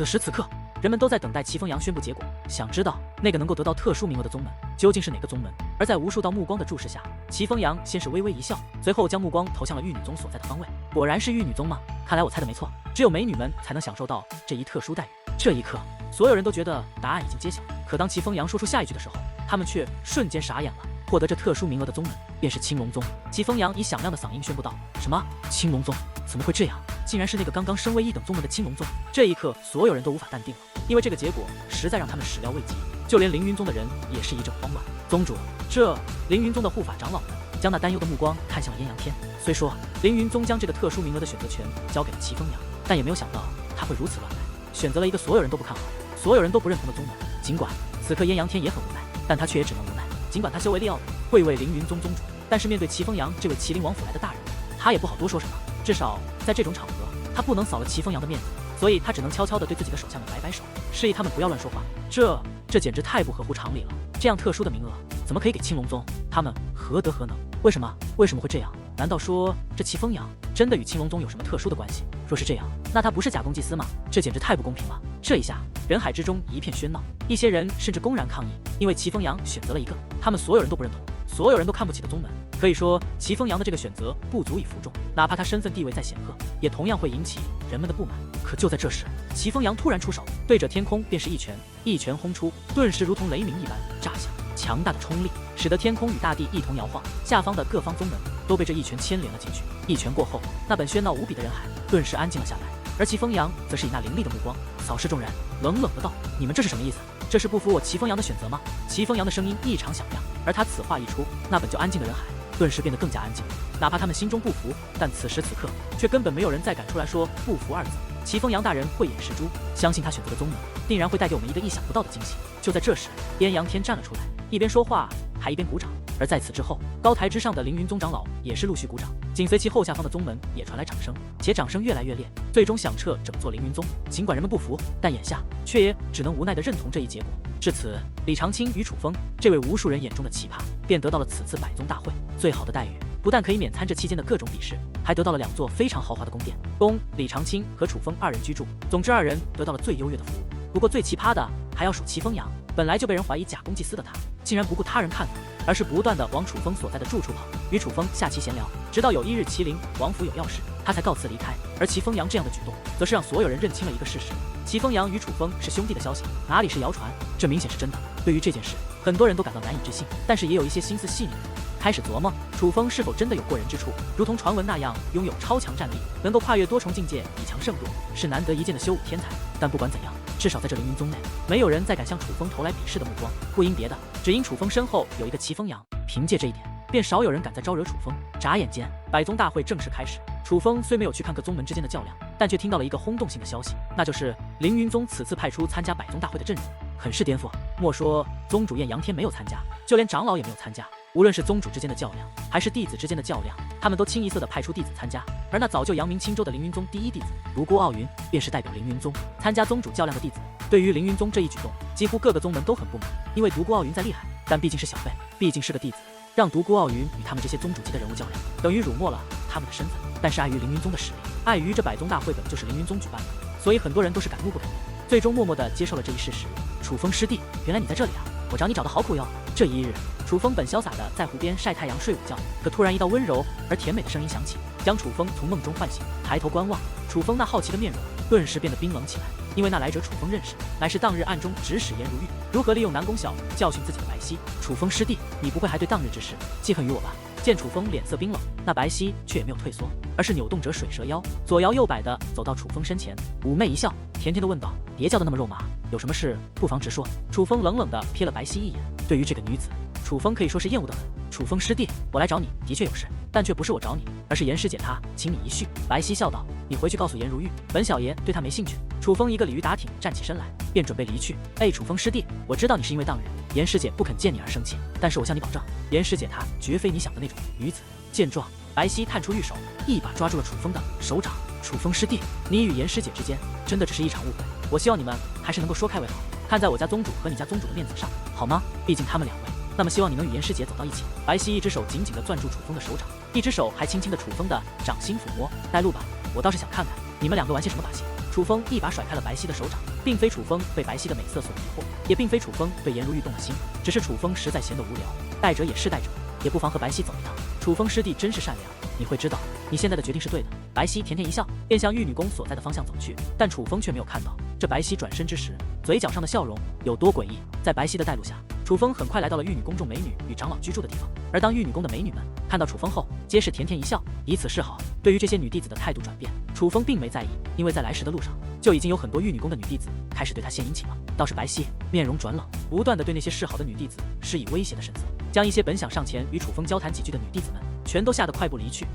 此时此刻，人们都在等待齐风阳宣布结果，想知道那个能够得到特殊名额的宗门究竟是哪个宗门。而在无数道目光的注视下，齐风阳先是微微一笑，随后将目光投向了玉女宗所在的方位。果然是玉女宗吗？看来我猜的没错，只有美女们才能享受到这一特殊待遇。这一刻，所有人都觉得答案已经揭晓。可当齐风阳说出下一句的时候，他们却瞬间傻眼了。获得这特殊名额的宗门便是青龙宗。齐风阳以响亮的嗓音宣布道：“什么？青龙宗？怎么会这样？竟然是那个刚刚升为一等宗门的青龙宗！”这一刻，所有人都无法淡定了，因为这个结果实在让他们始料未及。就连凌云宗的人也是一阵慌乱。宗主，这……凌云宗的护法长老们将那担忧的目光看向了燕阳天。虽说凌云宗将这个特殊名额的选择权交给了齐风阳，但也没有想到他会如此乱来，选择了一个所有人都不看好、所有人都不认同的宗门。尽管此刻燕阳天也很无奈，但他却也只能无奈。尽管他修为利奥人，贵为凌云宗宗主，但是面对齐风阳这位麒麟王府来的大人，他也不好多说什么。至少在这种场合，他不能扫了齐风阳的面子，所以他只能悄悄地对自己的手下们摆摆手，示意他们不要乱说话。这简直太不合乎常理了！这样特殊的名额，怎么可以给青龙宗？他们何德何能？为什么会这样？难道说这齐风阳真的与青龙宗有什么特殊的关系？若是这样，那他不是假公济私吗？这简直太不公平了！这一下，人海之中一片喧闹，一些人甚至公然抗议，因为齐风阳选择了一个他们所有人都不认同、所有人都看不起的宗门。可以说，齐风阳的这个选择不足以服众，哪怕他身份地位再显赫，也同样会引起人们的不满。可就在这时，齐风阳突然出手，对着天空便是一拳轰出，顿时如同雷鸣一般炸响，强大的冲力使得天空与大地一同摇晃，下方的各方宗门都被这一拳牵连了进去。一拳过后，那本喧闹无比的人海顿时安静了下来，而齐风阳则是以那凌厉的目光扫视众人，冷冷的道：“你们这是什么意思？这是不服我齐风阳的选择吗？”齐风阳的声音异常响亮，而他此话一出，那本就安静的人海顿时变得更加安静了。哪怕他们心中不服，但此时此刻却根本没有人再敢出来说不服二字。齐风阳大人慧眼识珠，相信他选择的宗门定然会带给我们一个意想不到的惊喜。就在这时，燕阳天站了出来，一边说话还一边鼓掌。而在此之后，高台之上的凌云宗长老也是陆续鼓掌，紧随其后下方的宗门也传来掌声，且掌声越来越烈，最终响彻整座凌云宗。尽管人们不服，但眼下却也只能无奈地认同这一结果。至此，李长青与楚风这位无数人眼中的奇葩，便得到了此次百宗大会最好的待遇，不但可以免参这期间的各种比试，还得到了2座非常豪华的宫殿，供李长青和楚风2人居住。总之，2人得到了最优越的服务。不过最奇葩的还要数齐风阳，本来就被人怀疑假公济私的他，竟然不顾他人看法，而是不断地往楚风所在的住处跑，与楚风下棋闲聊，直到有一日麒麟王府有要事，他才告辞离开。而齐风阳这样的举动，则是让所有人认清了一个事实：齐风阳与楚风是兄弟的消息哪里是谣传，这明显是真的。对于这件事，很多人都感到难以置信，但是也有一些心思细腻的人开始琢磨，楚风是否真的有过人之处，如同传闻那样拥有超强战力，能够跨越多重境界以强胜弱，是难得一见的修武天才。但不管怎样，至少在这凌云宗内，没有人再敢向楚风投来鄙视的目光，不因别的，只因楚风身后有一个齐风阳。凭借这一点，便少有人敢再招惹楚风。眨眼间，百宗大会正式开始。楚风虽没有去看各宗门之间的较量，但却听到了一个轰动性的消息，那就是凌云宗此次派出参加百宗大会的阵容，很是颠覆。莫说宗主燕阳天没有参加，就连长老也没有参加。无论是宗主之间的较量，还是弟子之间的较量，他们都清一色地派出弟子参加。而那早就扬名青州的凌云宗第一弟子独孤傲云，便是代表凌云宗参加宗主较量的弟子。对于凌云宗这一举动，几乎各个宗门都很不满，因为独孤傲云再厉害，但毕竟是小辈，毕竟是个弟子，让独孤傲云与他们这些宗主级的人物较量，等于辱没了他们的身份。但是碍于凌云宗的实力，碍于这百宗大会本就是凌云宗举办的，所以很多人都是敢怒不敢言，最终默默地接受了这一事实。楚风师弟，原来你在这里啊！我找你找得好苦哟。这一日，楚风本潇洒地在湖边晒太阳睡午觉，可突然一道温柔而甜美的声音响起，将楚风从梦中唤醒。抬头观望，楚风那好奇的面容顿时变得冰冷起来，因为那来者楚风认识，乃是当日暗中指使颜如玉如何利用南宫晓教训自己的白皙。楚风师弟，你不会还对当日之事记恨于我吧？见楚风脸色冰冷，那白皙却也没有退缩，而是扭动着水蛇腰，左摇右摆地走到楚风身前，妩媚一笑，甜甜地问道：“别叫得那么肉麻，有什么事不妨直说。”楚风冷冷地瞥了白皙一眼，对于这个女子，楚风可以说是厌恶得很。楚风师弟，我来找你的确有事，但却不是我找你，而是严师姐她请你一叙。白皙笑道：“你回去告诉颜如玉，本小爷对她没兴趣。”楚风一个鲤鱼打挺，站起身来，便准备离去。楚风师弟，我知道你是因为当日颜师姐不肯见你而生气，但是我向你保证，颜师姐她绝非你想的那种女子。见状，白皙探出玉手，一把抓住了楚风的手掌。楚风师弟，你与颜师姐之间真的只是一场误会，我希望你们还是能够说开为好，看在我家宗主和你家宗主的面子上，好吗？毕竟他们2位，那么希望你能与颜师姐走到一起。白皙一只手紧紧地攥住楚风的手掌，一只手还轻轻地楚风的掌心抚摸。带路吧，我倒是想看看你们2个玩些什么把戏。楚风一把甩开了白皙的手掌，并非楚风被白皙的美色所迷惑，也并非楚风对颜如玉动了心，只是楚风实在闲得无聊，带者也是带者，也不妨和白皙走一趟。楚风师弟真是善良，你会知道你现在的决定是对的。白皙甜甜一笑，便向玉女宫所在的方向走去，但楚风却没有看到这白皙转身之时，嘴角上的笑容有多诡异。在白皙的带路下，楚风很快来到了玉女宫中美女与长老居住的地方，而当玉女宫的美女们看到楚风后，皆是甜甜一笑，以此示好。对于这些女弟子的态度转变，楚风并没在意，因为在来时的路上就已经有很多玉女宫的女弟子开始对他献殷勤了。倒是白皙面容转冷，不断的对那些示好的女弟子施以威胁的神色，将一些本想上前与楚风交谈几句的女弟子们全都吓得快步离去。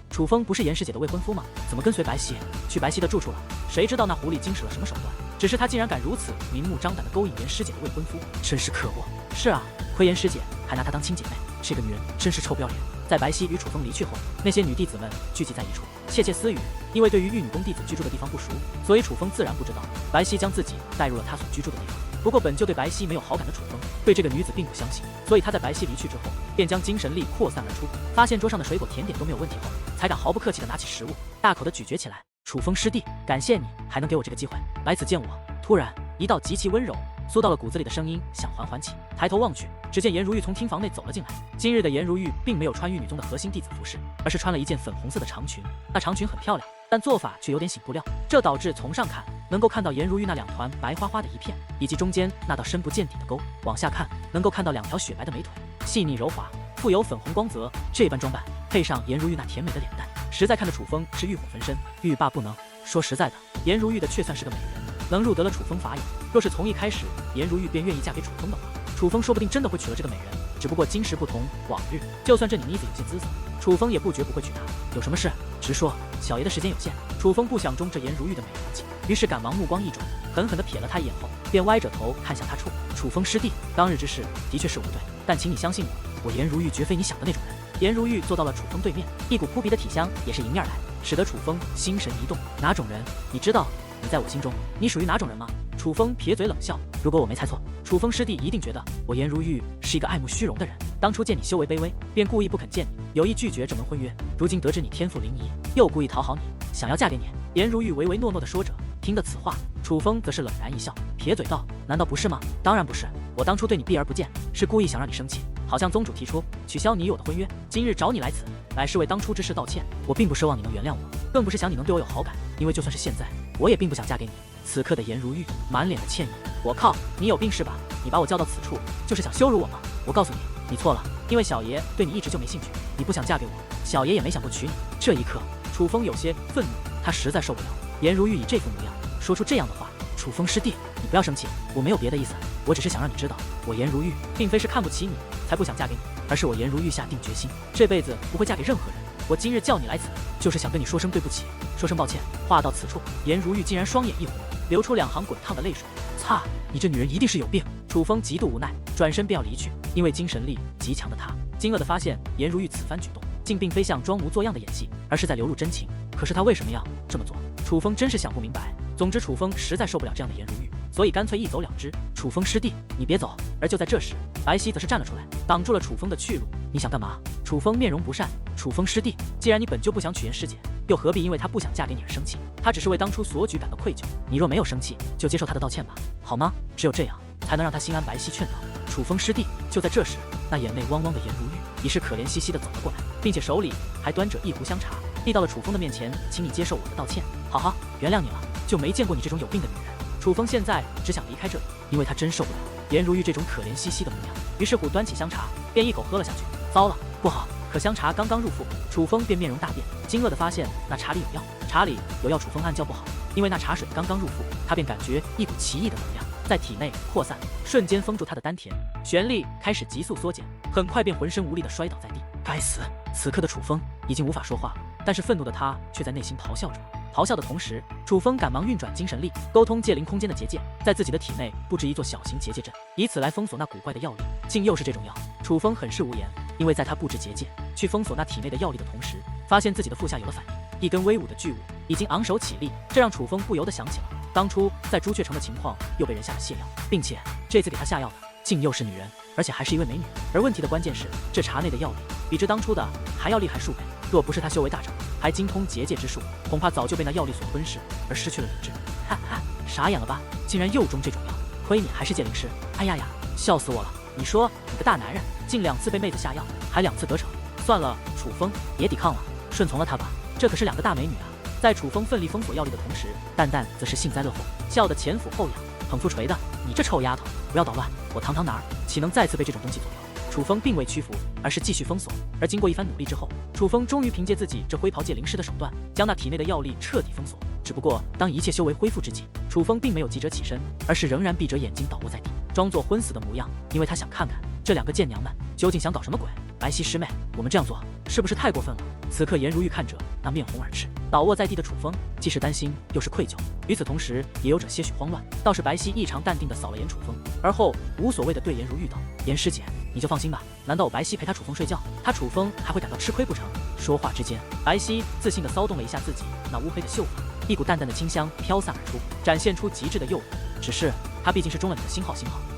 楚风不是严师姐的未婚夫吗？怎么跟随白皙去白皙的住处了？谁知道那狐狸精使了什么手段？只是他竟然敢如此明目张胆地勾引严师姐的未婚夫，真是可恶！是啊，亏严师姐还拿她当亲姐妹，这个女人真是臭不要脸！在白皙与楚风离去后，那些女弟子们聚集在一处，窃窃私语。因为对于玉女宫弟子居住的地方不熟，所以楚风自然不知道白皙将自己带入了他所居住的地方。不过本就对白皙没有好感的楚风，对这个女子并不相信，所以他在白皙离去之后，便将精神力扩散而出，发现桌上的水果甜点都没有问题后，才敢毫不客气地拿起食物，大口地咀嚼起来。楚风师弟，感谢你还能给我这个机会来此见我。突然，一道极其温柔缩到了骨子里的声音想缓缓起，抬头望去，只见颜如玉从厅房内走了进来。今日的颜如玉并没有穿玉女宗的核心弟子服饰，而是穿了一件粉红色的长裙。那长裙很漂亮，但做法却有点醒布料，这导致从上看能够看到颜如玉那两团白花花的一片，以及中间那道深不见底的沟。往下看，能够看到两条雪白的美腿，细腻柔滑，富有粉红光泽。这般装扮配上颜如玉那甜美的脸蛋，实在看得楚风是欲火焚身，欲罢不能。说实在的，颜如玉的确算是个美人，能入得了楚风法眼。若是从一开始颜如玉便愿意嫁给楚风的话，楚风说不定真的会娶了这个美人。只不过今时不同往日，就算这女妮子有些姿色，楚风也不绝不会娶她。有什么事直说，小爷的时间有限。楚风不想中这颜如玉的美人计，于是赶忙目光一转，狠狠地瞥了她一眼后，便歪着头看向她处。楚风师弟，当日之事的确是我不对，但请你相信我，我颜如玉绝非你想的那种人。颜如玉坐到了楚风对面，一股扑鼻的体香也是迎面来，使得楚风心神一动。哪种人？你知道你在我心中你属于哪种人吗？楚风撇嘴冷笑，如果我没猜错，楚风师弟一定觉得我颜如玉是一个爱慕虚荣的人。当初见你修为卑微，便故意不肯见你，有意拒绝这门婚约。如今得知你天赋灵仪，又故意讨好你，想要嫁给你。颜如玉唯唯诺诺地说着，听得此话，楚风则是冷然一笑，撇嘴道：难道不是吗？当然不是，我当初对你避而不见，是故意想让你生气，好向宗主提出取消你与我的婚约。今日找你来此，乃是为当初之事道歉。我并不奢望你能原谅我，更不是想你能对我有好感，因为就算是现在，我也并不想嫁给你。此刻的颜如玉满脸的歉意，我靠，你有病是吧？你把我叫到此处，就是想羞辱我吗？我告诉你，你错了，因为小爷对你一直就没兴趣，你不想嫁给我，小爷也没想过娶你。这一刻，楚风有些愤怒，他实在受不了颜如玉以这副模样说出这样的话。楚风师弟，你不要生气，我没有别的意思，我只是想让你知道，我颜如玉并非是看不起你才不想嫁给你，而是我颜如玉下定决心，这辈子不会嫁给任何人。我今日叫你来此，就是想跟你说声对不起，说声抱歉。话到此处，颜如玉竟然双眼一红，流出2行滚烫的泪水。擦，你这女人一定是有病！楚风极度无奈，转身便要离去。因为精神力极强的他，惊愕地发现颜如玉此番举动，竟并非像装模作样的演戏，而是在流露真情。可是他为什么要这么做？楚风真是想不明白。总之，楚风实在受不了这样的颜如玉，所以干脆一走了之。楚风师弟，你别走！而就在这时，白皙则是站了出来，挡住了楚风的去路。你想干嘛？楚风面容不善。楚风师弟，既然你本就不想娶颜师姐，又何必因为她不想嫁给你而生气？她只是为当初所举感到愧疚，你若没有生气，就接受她的道歉吧，好吗？只有这样，才能让她心安。白皙劝道。楚风师弟，就在这时，那眼泪汪汪的颜如玉已是可怜兮兮的走了过来，并且手里还端着一壶香茶，递到了楚风的面前，请你接受我的道歉。好，原谅你了，就没见过你这种有病的女人。楚风现在只想离开这里，因为他真受不了颜如玉这种可怜兮兮的模样。于是乎端起香茶，便一口喝了下去。糟了，不好！可香茶刚刚入腹，楚风便面容大变，惊愕地发现那茶里有药。茶里有药，楚风暗叫不好，因为那茶水刚刚入腹，他便感觉一股奇异的能量在体内扩散，瞬间封住他的丹田，玄力开始急速缩减，很快便浑身无力地摔倒在地。该死！此刻的楚风已经无法说话了，但是愤怒的他却在内心咆哮着。咆哮的同时，楚风赶忙运转精神力，沟通界灵空间的结界，在自己的体内布置一座小型结界阵，以此来封锁那古怪的药力。竟又是这种药，楚风很是无言，因为在他布置结界去封锁那体内的药力的同时，发现自己的腹下有了反应，一根威武的巨物已经昂首起立，这让楚风不由得想起了当初在朱雀城的情况，又被人下了泻药，并且这次给他下药的竟又是女人，而且还是一位美女。而问题的关键是，这茶内的药力比之当初的还要厉害数倍。若不是他修为大涨，还精通结界之术，恐怕早就被那药力所吞噬而失去了理智。哈哈，傻眼了吧？竟然又中这种药，亏你还是界灵师！哎呀呀，笑死我了！你说你个大男人，竟2次被妹子下药，还2次得逞。算了，楚风别抵抗了，顺从了他吧。这可是2个大美女啊！在楚风奋力封锁药力的同时，蛋蛋则是幸灾乐祸，笑得前俯后仰，捧腹捶的。你这臭丫头，不要捣乱！我堂堂男儿岂能再次被这种东西左右？楚风并未屈服，而是继续封锁。而经过一番努力之后，楚风终于凭借自己这灰袍界灵师的手段，将那体内的药力彻底封锁。只不过当一切修为恢复之际，楚风并没有急着起身，而是仍然闭着眼睛倒卧在地，装作昏死的模样，因为他想看看这2个贱娘们究竟想搞什么鬼。白皙师妹，我们这样做是不是太过分了？此刻颜如玉看着那面红耳赤、倒卧在地的楚风，既是担心又是愧疚，与此同时也有着些许慌乱。倒是白皙异常淡定地扫了眼楚风，而后无所谓地对颜如玉道：“颜师姐，你就放心吧，难道我白皙陪她楚风睡觉，她楚风还会感到吃亏不成？”说话之间，白皙自信地骚动了一下自己那乌黑的秀发，一股淡淡的清香飘散而出，展现出极致的诱惑。只是她毕竟是中了你的星号，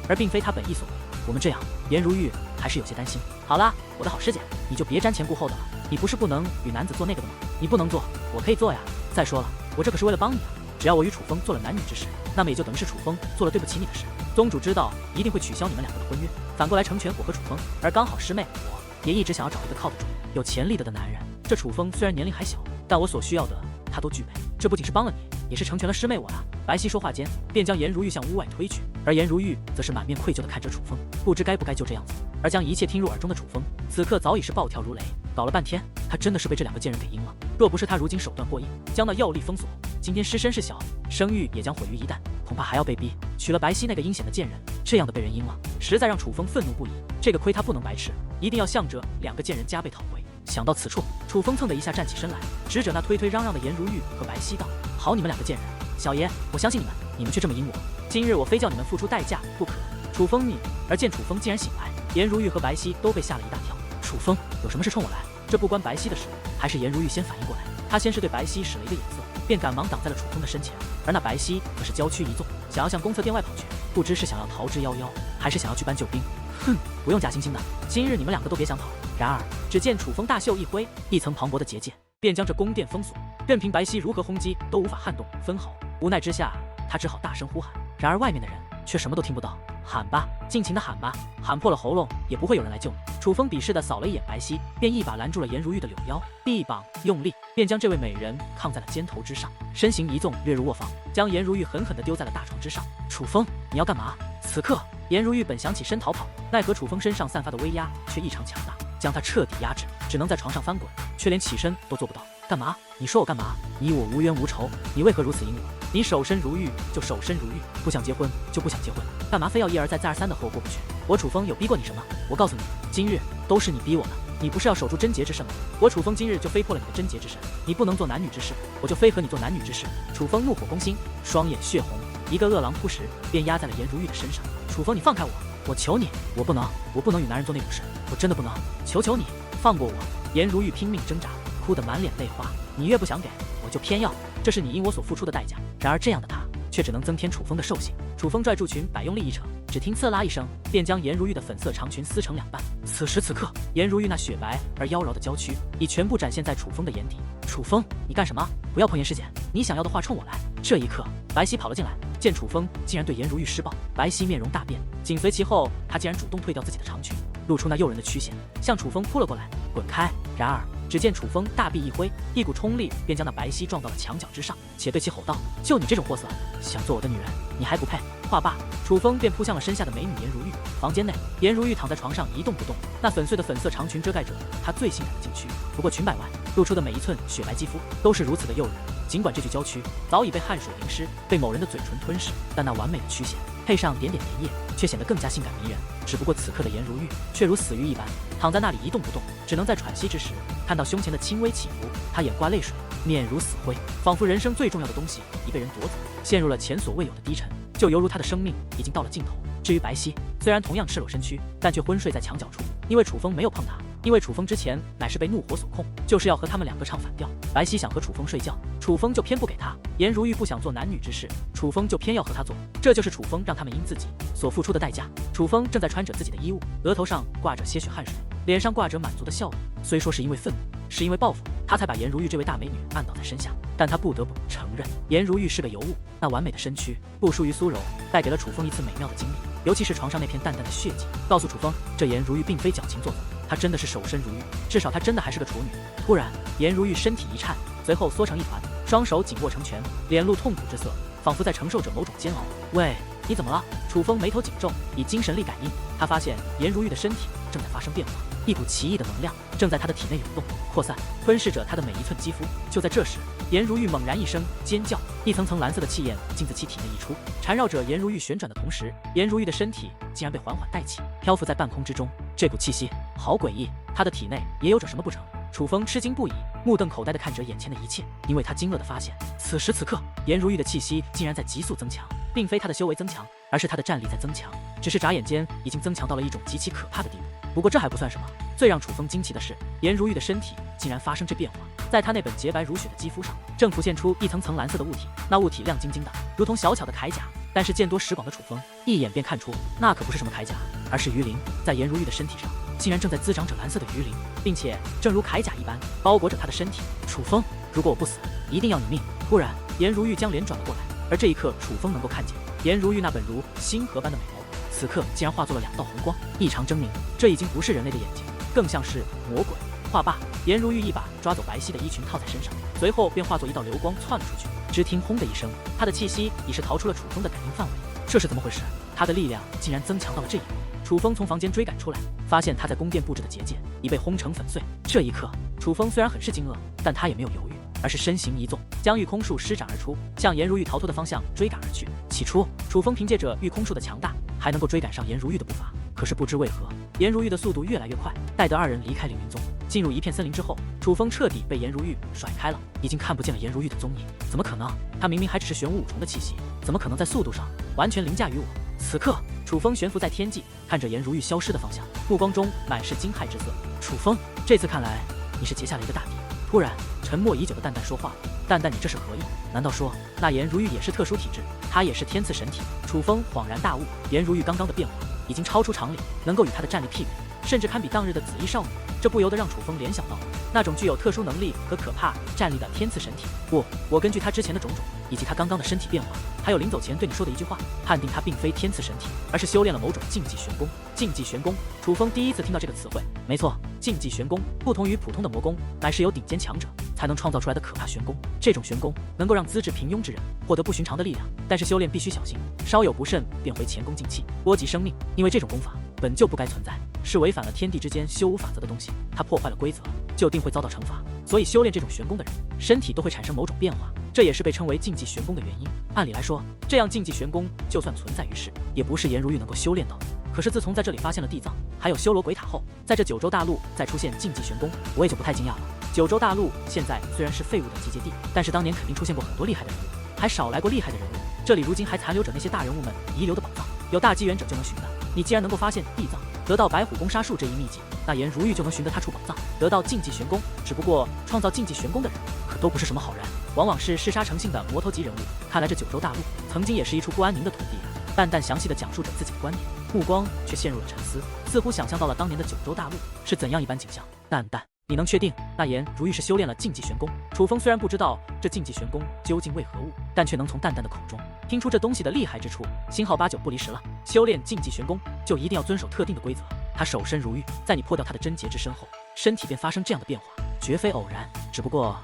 而并非她本意所为。我们这样，颜如玉还是有些担心。好啦，我的好师姐，你就别瞻前顾后的了。你不是不能与男子做那个的吗？你不能做，我可以做呀。再说了，我这可是为了帮你啊。只要我与楚风做了男女之事，那么也就等于是楚风做了对不起你的事。宗主知道一定会取消你们2个的婚约，反过来成全我和楚风。而刚好师妹我也一直想要找一个靠得住、有潜力的男人。这楚风虽然年龄还小，但我所需要的他都具备。这不仅是帮了你，也是成全了师妹我呀。白皙说话间，便将颜如玉向屋外推去，而颜如玉则是满面愧疚地看着楚风，不知该不该就这样子。而将一切听入耳中的楚风，此刻早已是暴跳如雷。搞了半天，他真的是被这2个贱人给阴了。若不是他如今手段过硬，将那药力封锁，今天尸身是小，声誉也将毁于一旦，恐怕还要被逼娶了白皙那个阴险的贱人。这样的被人阴了，实在让楚风愤怒不已。这个亏他不能白吃，一定要向着2个贱人加倍讨回。想到此处，楚风蹭的一下站起身来，指着那推推嚷嚷的颜如玉和白皙道：“好你们2个贱人，小爷我相信你们，你们却这么阴我，今日我非叫你们付出代价不可。”楚风你，而见楚风竟然醒来，颜如玉和白皙都被吓了一大跳。楚风有什么事冲我来？这不关白皙的事，还是颜如玉先反应过来。他先是对白皙使了一个眼色，便赶忙挡在了楚风的身前。而那白皙则是娇躯一纵，想要向公厕殿外跑去，不知是想要逃之夭夭，还是想要去搬救兵。哼，不用假惺惺的，今日你们2个都别想跑。然而只见楚风大袖一挥，一层磅礴的结界便将这宫殿封锁，任凭白皙如何轰击都无法撼动分毫。无奈之下，他只好大声呼喊。然而外面的人却什么都听不到。喊吧，尽情的喊吧，喊破了喉咙也不会有人来救你。楚风鄙视的扫了一眼白皙，便一把拦住了颜如玉的柳腰，臂膀用力，便将这位美人抗在了肩头之上，身形一纵，跃入卧房，将颜如玉狠狠地丢在了大床之上。楚风，你要干嘛？此刻颜如玉本想起身逃跑，奈何楚风身上散发的威压却异常强大，将他彻底压制，只能在床上翻滚，却连起身都做不到。干嘛？你说我干嘛？你我无冤无仇，你为何如此阴我？你守身如玉就守身如玉，不想结婚就不想结婚，干嘛非要一而再再而三的和我过不去？我楚风有逼过你什么？我告诉你，今日都是你逼我的。你不是要守住贞洁之身吗？我楚风今日就非破了你的贞洁之身。你不能做男女之事，我就非和你做男女之事。楚风怒火攻心，双眼血红，一个饿狼扑食，便压在了颜如玉的身上。楚风，你放开我！我求你，我不能与男人做那种事，我真的不能！求求你放过我！颜如玉拼命挣扎，哭得满脸泪花。你越不想给，我就偏要，这是你因我所付出的代价。然而这样的他，却只能增添楚风的兽性。楚风拽住裙摆，用力一扯，只听刺啦一声，便将颜如玉的粉色长裙撕成2半。此时此刻，颜如玉那雪白而妖娆的娇躯已全部展现在楚风的眼底。楚风，你干什么？不要碰颜师姐，你想要的话冲我来。这一刻，白皙跑了进来，见楚风竟然对颜如玉施暴，白皙面容大变，紧随其后，她竟然主动退掉自己的长裙，露出那诱人的曲线，向楚风扑了过来。滚开！然而只见楚风大臂一挥，一股冲力便将那白皙撞到了墙角之上，且对其吼道：“就你这种货色，想做我的女人，你还不配！”话罢，楚风便扑向了身下的美女颜如玉。房间内，颜如玉躺在床上一动不动，那粉碎的粉色长裙遮盖着她最性感的禁区。不过裙摆外露出的每一寸雪白肌肤都是如此的诱人。尽管这具娇躯早已被汗水淋湿，被某人的嘴唇吞噬，但那完美的曲线配上点点莲叶，却显得更加性感迷人。只不过此刻的颜如玉却如死鱼一般，躺在那里一动不动，只能在喘息之时看到胸前的轻微起伏。她眼挂泪水，面如死灰，仿佛人生最重要的东西已被人夺走，陷入了前所未有的低沉，就犹如她的生命已经到了尽头。至于白皙，虽然同样赤裸身躯，但却昏睡在墙角处，因为楚风没有碰她。因为楚风之前乃是被怒火所控，就是要和他们2个唱反调。白皙想和楚风睡觉，楚风就偏不给他；颜如玉不想做男女之事，楚风就偏要和他做。这就是楚风让他们因自己所付出的代价。楚风正在穿着自己的衣物，额头上挂着些许汗水，脸上挂着满足的笑容。虽说是因为愤怒，是因为报复，他才把颜如玉这位大美女按倒在身下。但他不得不承认，颜如玉是个尤物，那完美的身躯不输于苏柔，带给了楚风一次美妙的经历。尤其是床上那片淡淡的血迹，告诉楚风，这颜如玉并非矫情做作，她真的是守身如玉，至少她真的还是个处女。突然，颜如玉身体一颤，随后缩成一团，双手紧握成拳，脸露痛苦之色，仿佛在承受着某种煎熬。喂，你怎么了？楚风眉头紧皱，以精神力感应，他发现颜如玉的身体正在发生变化，一股奇异的能量正在她的体内涌动、扩散，吞噬着她的每一寸肌肤。就在这时，颜如玉猛然一声尖叫，一层层蓝色的气焰竟自其体内溢出，缠绕着颜如玉旋转的同时，颜如玉的身体竟然被缓缓带起，漂浮在半空之中。这股气息好诡异，她的体内也有着什么不成？楚风吃惊不已，目瞪口呆地看着眼前的一切，因为他惊愕地发现，此时此刻，颜如玉的气息竟然在急速增强，并非她的修为增强，而是她的战力在增强，只是眨眼间已经增强到了一种极其可怕的地步。不过这还不算什么，最让楚风惊奇的是，颜如玉的身体竟然发生这变化，在她那本洁白如雪的肌肤上，正浮现出一层层蓝色的物体，那物体亮晶晶的，如同小巧的铠甲。但是见多识广的楚风一眼便看出，那可不是什么铠甲，而是鱼鳞，在颜如玉的身体上竟然正在滋长着蓝色的鱼鳞，并且正如铠甲一般包裹着她的身体。楚风，如果我不死，一定要你命！突然，颜如玉将脸转了过来，而这一刻，楚风能够看见颜如玉那本如星河般的美眸，此刻竟然化作了2道红光，异常狰狞。这已经不是人类的眼睛，更像是魔鬼。话罢，颜如玉一把抓走白皙的衣裙套在身上，随后便化作一道流光窜了出去。只听轰的一声，她的气息已是逃出了楚风的感应范围。这是怎么回事？她的力量竟然增强到了这一步。楚风从房间追赶出来，发现她在宫殿布置的结界已被轰成粉碎。这一刻，楚风虽然很是惊愕，但他也没有犹豫，而是身形一纵，将御空术施展而出，向颜如玉逃脱的方向追赶而去。起初，楚风凭借着御空术的强大，还能够追赶上颜如玉的步伐。可是不知为何，颜如玉的速度越来越快。待得2人离开凌云宗，进入一片森林之后，楚风彻底被颜如玉甩开了，已经看不见了颜如玉的踪影。怎么可能？他明明还只是玄武5重的气息，怎么可能在速度上完全凌驾于我？此刻，楚风悬浮在天际，看着颜如玉消失的方向，目光中满是惊骇之色。楚风，这次看来你是结下了一个大敌。突然，沉默已久的淡淡说话了：“淡淡，你这是何意？难道说那颜如玉也是特殊体质？她也是天赐神体？”楚风恍然大悟，颜如玉刚刚的变化已经超出常理，能够与她的战力媲美，甚至堪比当日的紫衣少女。这不由得让楚风联想到那种具有特殊能力和可怕战力的天赐神体。不，我根据他之前的种种，以及他刚刚的身体变化，还有临走前对你说的一句话，判定他并非天赐神体，而是修炼了某种禁忌玄功。禁忌玄功，楚风第一次听到这个词汇。没错，禁忌玄功不同于普通的魔功，乃是由顶尖强者才能创造出来的可怕玄功。这种玄功能够让资质平庸之人获得不寻常的力量，但是修炼必须小心，稍有不慎便会前功尽弃，波及生命。因为这种功法本就不该存在，是违反了天地之间修武法则的东西，它破坏了规则，就定会遭到惩罚。所以修炼这种玄功的人，身体都会产生某种变化，这也是被称为禁忌玄功的原因。按理来说，这样禁忌玄功就算存在于世，也不是颜如玉能够修炼到的。可是自从在这里发现了地藏，还有修罗鬼塔后，在这九州大陆再出现禁忌玄功，我也就不太惊讶了。九州大陆现在虽然是废物的集结地，但是当年肯定出现过很多厉害的人物，还少来过厉害的人物。这里如今还残留着那些大人物们遗留的宝藏，有大机缘者就能寻的。你既然能够发现地藏，得到白虎攻杀术这一秘籍，那颜如玉就能寻得他处宝藏，得到禁忌玄功。只不过创造禁忌玄功的人可都不是什么好人，往往是嗜杀成性的魔头级人物。看来这九州大陆曾经也是一处不安宁的土地啊。淡淡详细地讲述着自己的观点，目光却陷入了沉思，似乎想象到了当年的九州大陆是怎样一般景象。淡淡，你能确定那颜如玉是修炼了禁忌玄功？楚风虽然不知道这禁忌玄功究竟为何物，但却能从淡淡的口中听出这东西的厉害之处，星号8、9不离10了。修炼禁忌玄功就一定要遵守特定的规则。他守身如玉，在你破掉他的贞洁之身后，身体便发生这样的变化，绝非偶然。只不过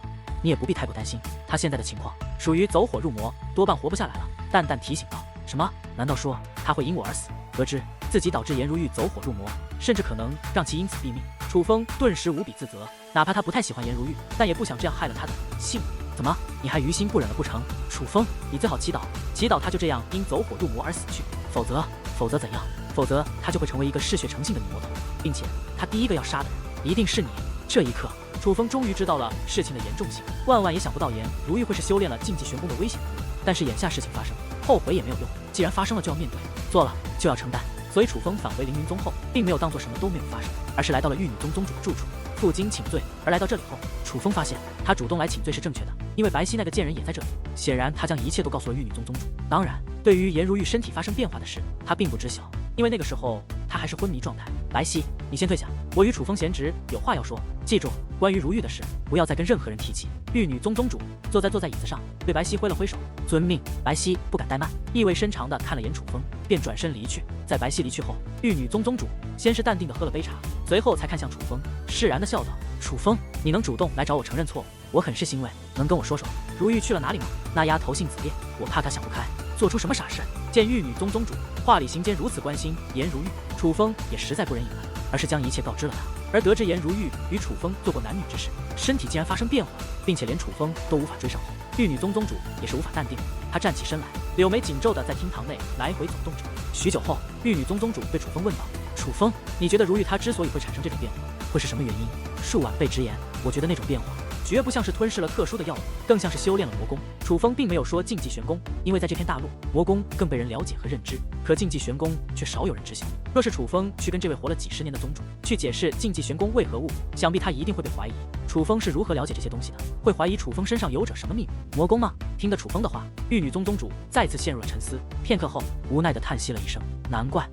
你也不必太过担心，他现在的情况属于走火入魔，多半活不下来了。淡淡提醒道。什么？难道说他会因我而死？得知自己导致颜如玉走火入魔，甚至可能让其因此毙命。楚风顿时无比自责，哪怕他不太喜欢颜如玉，但也不想这样害了他的性命。怎么，你还于心不忍了不成？楚风，你最好祈祷他就这样因走火入魔而死去，否则怎样？否则他就会成为一个嗜血成性的女魔头，并且他第一个要杀的人一定是你。这一刻，楚风终于知道了事情的严重性，万万也想不到颜如玉会是修炼了禁忌玄功的危险人物。但是眼下事情发生，后悔也没有用，既然发生了就要面对，做了就要承担。所以楚风返回凌云宗后，并没有当做什么都没有发生，而是来到了玉女宗宗主的住处，负荆请罪。而来到这里后，楚风发现他主动来请罪是正确的，因为白皙那个贱人也在这里。显然他将一切都告诉了玉女宗宗主。当然，对于颜如玉身体发生变化的事，他并不知晓，因为那个时候他还是昏迷状态。白皙，你先退下，我与楚风贤侄有话要说。记住，关于如玉的事，不要再跟任何人提起。玉女宗宗主坐在椅子上，对白皙挥了挥手，遵命。白皙不敢怠慢，意味深长地看了眼楚风，便转身离去。在白皙离去后，玉女宗宗主先是淡定地喝了杯茶，随后才看向楚风，释然地笑道：“楚风，你能主动来找我承认错误，我很是欣慰。能跟我说说如玉去了哪里吗？那丫头性子烈，我怕她想不开，做出什么傻事。”见玉女宗宗主话里行间如此关心颜如玉，楚风也实在不忍隐瞒，而是将一切告知了他。而得知颜如玉与楚风做过男女之事，身体竟然发生变化，并且连楚风都无法追上后，玉女宗宗主也是无法淡定。她站起身来，柳眉紧皱的在厅堂内来回走动着。许久后，玉女宗宗主对楚风问道：“楚风，你觉得如玉她之所以会产生这种变化，会是什么原因？”数晚辈直言：“我觉得那种变化绝不像是吞噬了特殊的药物，更像是修炼了魔功。”楚风并没有说禁忌玄功，因为在这片大陆，魔功更被人了解和认知，可禁忌玄功却少有人知晓。若是楚风去跟这位活了几十年的宗主去解释禁忌玄功为何物，想必他一定会被怀疑。楚风是如何了解这些东西的？会怀疑楚风身上有着什么秘密？魔功吗？听得楚风的话，玉女宗宗主再次陷入了沉思，片刻后无奈地叹息了一声：“难怪，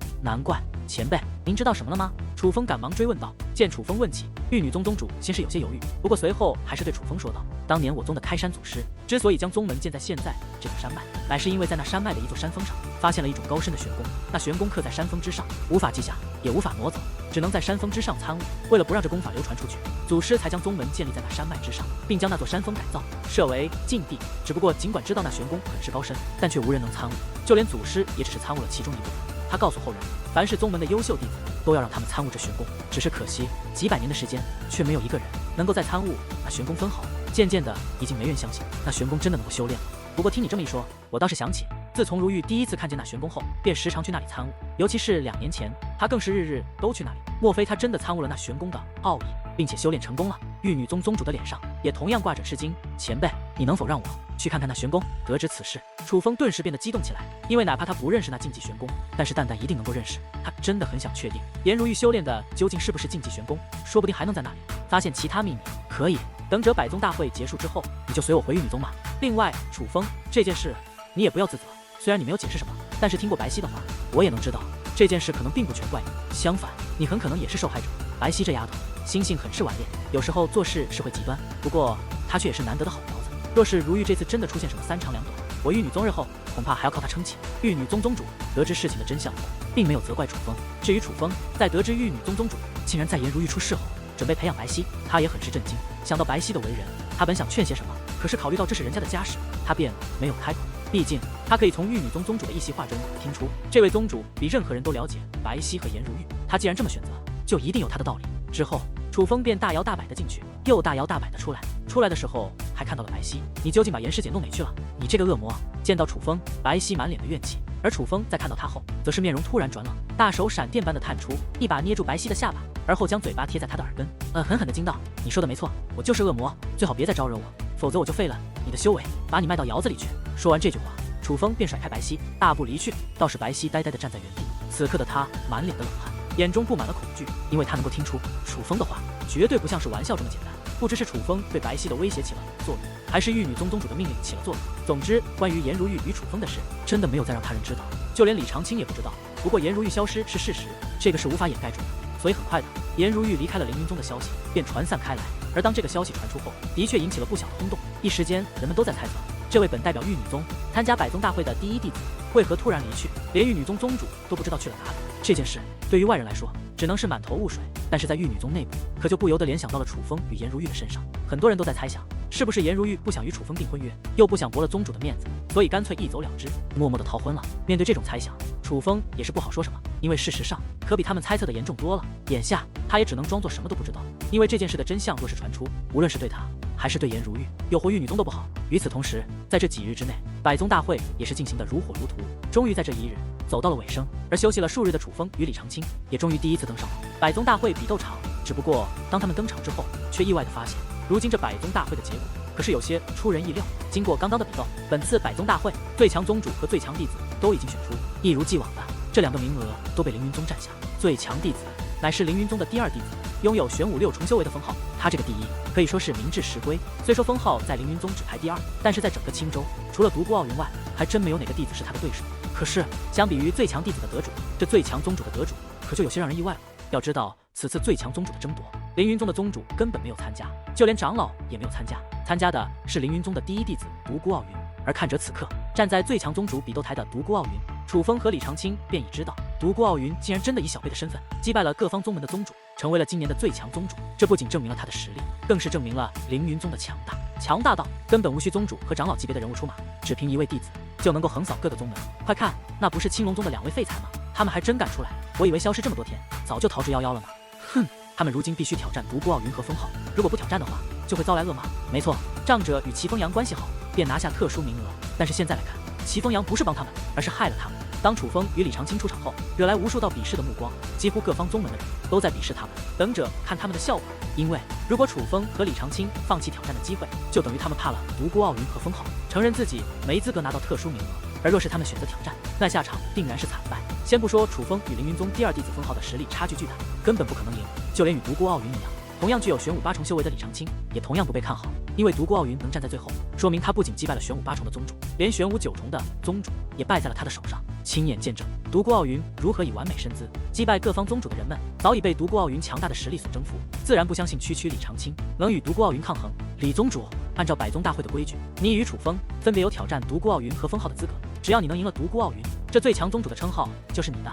前辈，您知道什么了吗？”楚风赶忙追问道。见楚风问起，玉女宗宗主先是有些犹豫，不过随后还是对楚风说道：“当年我宗的开山祖师之所以将宗门建在现在这个山脉，乃是因为在那山脉的一座山峰上发现了一种高深的玄功，那玄功刻在山峰之上，无法记下，也无法挪走，只能在山峰之上参悟。为了不让这功法流传出去，祖师才将宗门建立在那山脉之上，并将那座山峰改造，设为禁地。只不过尽管知道那玄功很是高深，但却无人能参悟，就连祖师也只是参悟了其中一部分。他告诉后人，凡是宗门的优秀弟子，都要让他们参悟这玄功。只是可惜，几百年的时间，却没有一个人能够再参悟那玄功分毫。渐渐的，已经没人相信那玄功真的能够修炼了。不过听你这么一说，我倒是想起，自从如玉第一次看见那玄功后，便时常去那里参悟，尤其是2年前，他更是日日都去那里。莫非他真的参悟了那玄功的奥义，并且修炼成功了？玉女宗宗主的脸上也同样挂着吃惊。前辈，你能否让我去看看那玄功？得知此事，楚风顿时变得激动起来，因为哪怕他不认识那禁忌玄功，但是蛋蛋一定能够认识。他真的很想确定颜如玉修炼的究竟是不是禁忌玄功，说不定还能在那里发现其他秘密。可以，等着百宗大会结束之后，你就随我回玉女宗嘛。另外，楚风，这件事你也不要自责，虽然你没有解释什么，但是听过白皙的话，我也能知道这件事可能并不全怪你，相反，你很可能也是受害者。白皙这丫头心性很是顽劣，有时候做事是会极端，不过她却也是难得的好苗子。若是如玉这次真的出现什么3长2短，我玉女宗日后恐怕还要靠她撑起。玉女宗宗主得知事情的真相后，并没有责怪楚风。至于楚风，在得知玉女宗宗主竟然在颜如玉出事后准备培养白皙，他也很是震惊。想到白皙的为人，他本想劝些什么，可是考虑到这是人家的家事，他便没有开口。毕竟他可以从玉女宗宗主的一席话中听出，这位宗主比任何人都了解白皙和颜如玉。他既然这么选择，就一定有他的道理。之后，楚风便大摇大摆的进去，又大摇大摆的出来。出来的时候还看到了白皙。你究竟把颜师姐弄哪去了？你这个恶魔！见到楚风，白皙满脸的怨气，而楚风在看到他后，则是面容突然转冷，大手闪电般的探出，一把捏住白皙的下巴，而后将嘴巴贴在他的耳根，狠狠的惊道：“你说的没错，我就是恶魔，最好别再招惹我，否则我就废了你的修为，把你卖到窑子里去。”说完这句话，楚风便甩开白皙，大步离去。倒是白皙呆呆地站在原地，此刻的他满脸的冷汗，眼中布满了恐惧，因为他能够听出楚风的话绝对不像是玩笑这么简单。不知是楚风对白皙的威胁起了作用，还是玉女宗宗主的命令起了作用。总之，关于颜如玉与楚风的事，真的没有再让他人知道，就连李长青也不知道。不过颜如玉消失是事实，这个是无法掩盖住的，所以很快的，颜如玉离开了凌云宗的消息便传散开来。而当这个消息传出后，的确引起了不小的轰动。一时间，人们都在猜测，这位本代表玉女宗参加百宗大会的第一弟子，为何突然离去，连玉女宗宗主都不知道去了哪里。这件事对于外人来说，只能是满头雾水，但是在玉女宗内部，可就不由得联想到了楚风与颜如玉的身上。很多人都在猜想，是不是颜如玉不想与楚风订婚约，又不想驳了宗主的面子，所以干脆一走了之，默默的逃婚了。面对这种猜想，楚风也是不好说什么，因为事实上可比他们猜测的严重多了。眼下他也只能装作什么都不知道，因为这件事的真相若是传出，无论是对他还是对颜如玉，又或玉女宗都不好。与此同时，在这几日之内，百宗大会也是进行得如火如荼，终于在这一日走到了尾声。而休息了数日的楚风与李长青，也终于第一次登上了百宗大会比斗场。只不过当他们登场之后，却意外地发现，如今这百宗大会的结果可是有些出人意料。经过刚刚的比斗，本次百宗大会最强宗主和最强弟子都已经选出，一如既往的，这2个名额都被凌云宗占下。最强弟子乃是凌云宗的第2弟子，拥有玄武6重修为的封号。他这个第一可以说是名至实归。虽说封号在凌云宗只排第2，但是在整个青州，除了独孤傲云外，还真没有哪个弟子是他的对手。可是相比于最强弟子的得主，这最强宗主的得主可就有些让人意外了。要知道，此次最强宗主的争夺，凌云宗的宗主根本没有参加，就连长老也没有参加，参加的是凌云宗的第一弟子独孤傲云。而看着此刻站在最强宗主比斗台的独孤傲云，楚风和李长青便已知道，独孤傲云竟然真的以小辈的身份击败了各方宗门的宗主，成为了今年的最强宗主。这不仅证明了他的实力，更是证明了凌云宗的强大，强大到根本无需宗主和长老级别的人物出马，只凭一位弟子就能够横扫各个宗门。快看，那不是青龙宗的2位废材吗？他们还真敢出来！我以为消失这么多天，早就逃之夭夭了呢。哼，他们如今必须挑战独孤傲云和封号，如果不挑战的话，就会遭来恶骂。没错，仗着与齐风阳关系好，便拿下特殊名额。但是现在来看，齐风阳不是帮他们，而是害了他们。当楚风与李长青出场后，惹来无数道鄙视的目光，几乎各方宗门的人都在鄙视他们，等着看他们的笑话。因为如果楚风和李长青放弃挑战的机会，就等于他们怕了独孤傲云和封号，承认自己没资格拿到特殊名额。而若是他们选择挑战，那下场定然是惨败。先不说楚风与凌云宗第2弟子封号的实力差距巨大，根本不可能赢，就连与独孤傲云一样，同样具有玄武8重修为的李长青，也同样不被看好。因为独孤傲云能站在最后，说明他不仅击败了玄武8重的宗主，连玄武9重的宗主也败在了他的手上。亲眼见证独孤傲云如何以完美身姿击败各方宗主的人们，早已被独孤傲云强大的实力所征服，自然不相信区区李长青能与独孤傲云抗衡。李宗主，按照百宗大会的规矩，你与楚风分别有挑战独孤傲云和封号的资格，只要你能赢了独孤傲云，这最强宗主的称号就是你的。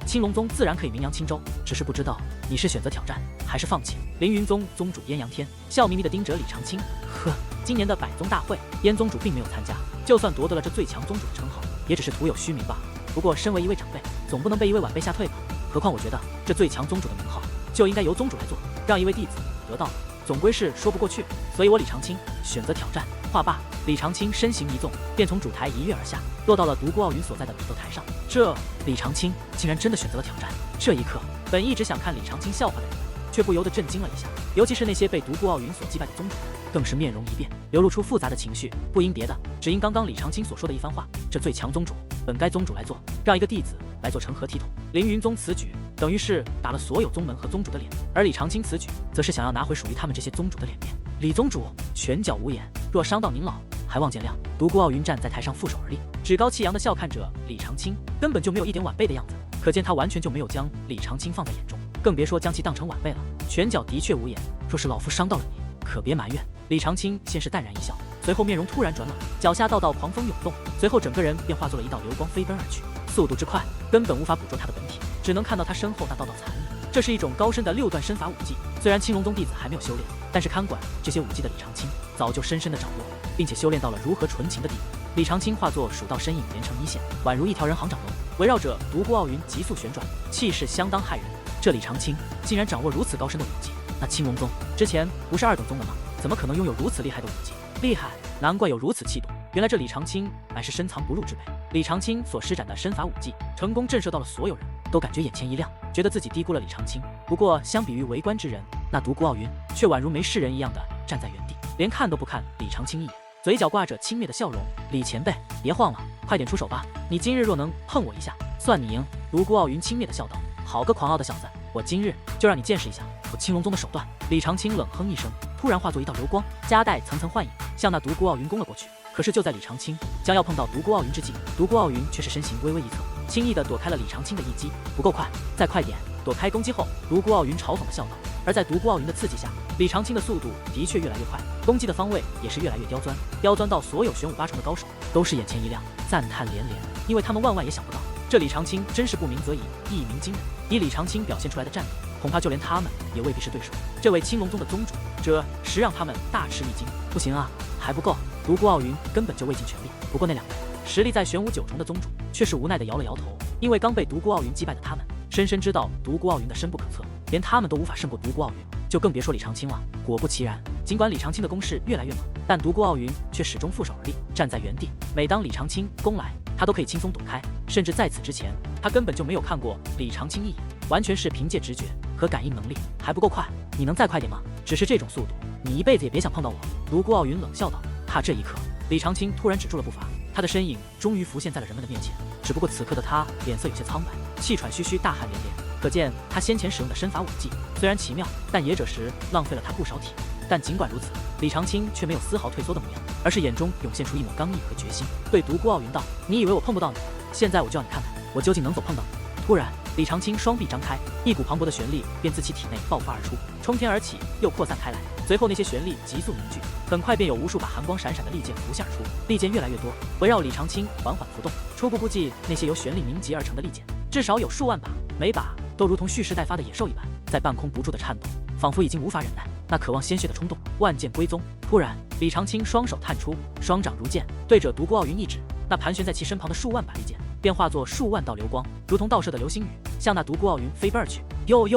青龙宗自然可以名扬青州，只是不知道你是选择挑战还是放弃。凌云宗宗主燕阳天笑眯眯地盯着李长青，呵，今年的百宗大会，燕宗主并没有参加，就算夺得了这最强宗主的称号，也只是徒有虚名罢了。不过身为一位长辈，总不能被一位晚辈吓退吧？何况我觉得这最强宗主的名号就应该由宗主来做，让一位弟子得到了，总归是说不过去。所以我李长青选择挑战。话罢，李长青身形一纵，便从主台一跃而下，落到了独孤傲云所在的比斗台上。这李长青竟然真的选择了挑战。这一刻，本一直想看李长青笑话的人们，却不由得震惊了一下，尤其是那些被独孤傲云所击败的宗主，更是面容一变，流露出复杂的情绪。不因别的，只因刚刚李长青所说的一番话。这最强宗主本该宗主来做，让一个弟子来做成何体统。凌云宗此举等于是打了所有宗门和宗主的脸，而李长青此举则是想要拿回属于他们这些宗主的脸面。李宗主拳脚无眼，若伤到您老，还望见谅。独孤傲云站在台上负手而立，趾高气扬地笑看着李长青，根本就没有一点晚辈的样子，可见他完全就没有将李长青放在眼中，更别说将其当成晚辈了。拳脚的确无眼，若是老夫伤到了你，可别埋怨。李长青先是淡然一笑，随后面容突然转冷，脚下道道狂风涌动，随后整个人便化作了一道流光飞奔而去，速度之快，根本无法捕捉他的本体，只能看到他身后那道道残影。这是一种高深的6段身法武技，虽然青龙宗弟子还没有修炼，但是看管这些武技的李长青早就深深的掌握，并且修炼到了如何纯情的地步。李长青化作数道身影连成一线，宛如一条人行掌龙，围绕着独孤傲云急速旋转，气势相当骇人。这李长青竟然掌握如此高深的武技，那青龙宗之前不是2等宗的吗？怎么可能拥有如此厉害的武技？厉害，难怪有如此气度。原来这李长青乃是深藏不露之辈。李长青所施展的身法武技，成功震慑到了所有人，都感觉眼前一亮，觉得自己低估了李长青。不过相比于围观之人，那独孤傲云却宛如没事人一样的站在原地，连看都不看李长青一眼，嘴角挂着轻蔑的笑容。李前辈，别晃了，快点出手吧！你今日若能碰我一下，算你赢。独孤傲云轻蔑的笑道：“好个狂傲的小子，我今日就让你见识一下我青龙宗的手段。”李长青冷哼一声，突然化作一道流光，夹带层层幻影，向那独孤傲云攻了过去。可是就在李长青将要碰到独孤傲云之际，独孤傲云却是身形微微一侧，轻易地躲开了李长青的一击。不够快，再快点！躲开攻击后，独孤傲云嘲讽地笑道。而在独孤傲云的刺激下，李长青的速度的确越来越快，攻击的方位也是越来越刁钻，刁钻到所有玄武8重的高手都是眼前一亮，赞叹连连，因为他们万万也想不到，这李长青真是不鸣则已，一鸣惊人。以李长青表现出来的战力，恐怕就连他们也未必是对手。这位青龙宗的宗主，这实让他们大吃一惊。不行啊，还不够！独孤傲云根本就未尽全力。不过那2位实力在玄武9重的宗主，却是无奈地摇了摇头，因为刚被独孤傲云击败的他们，深深知道独孤傲云的深不可测，连他们都无法胜过独孤傲云，就更别说李长青了。果不其然，尽管李长青的攻势越来越猛，但独孤傲云却始终负手而立，站在原地。每当李长青攻来，他都可以轻松躲开，甚至在此之前，他根本就没有看过李长青一眼，完全是凭借直觉和感应能力。还不够快，你能再快点吗？只是这种速度，你一辈子也别想碰到我。独孤傲云冷笑道。这一刻，李长青突然止住了步伐，他的身影终于浮现在了人们的面前。只不过此刻的他脸色有些苍白，气喘吁吁，大汗连连，可见他先前使用的身法武技虽然奇妙，但也着实浪费了他不少体力。但尽管如此，李长青却没有丝毫退缩的模样，而是眼中涌现出一抹刚毅和决心，对独孤傲云道：“你以为我碰不到你，现在我就要你看看我究竟能否碰到你。突然，李长青双臂张开，一股磅礴的旋力便自其体内爆发而出，冲天而起，又扩散开来。随后那些旋力急速凝聚，很快便有无数把寒光闪闪的利剑浮现而出，利剑越来越多，围绕李长青缓缓浮动。初步估计，那些由旋力凝集而成的利剑，至少有数万把，每把都如同蓄势待发的野兽一般，在半空不住的颤动，仿佛已经无法忍耐那渴望鲜血的冲动。万剑归宗。突然，李长青双手探出，双掌如剑，对着独孤傲云一指，那盘旋在其身旁的数万把利剑便化作数万道流光，如同倒射的流星雨，向那独孤傲云飞奔而去。哟，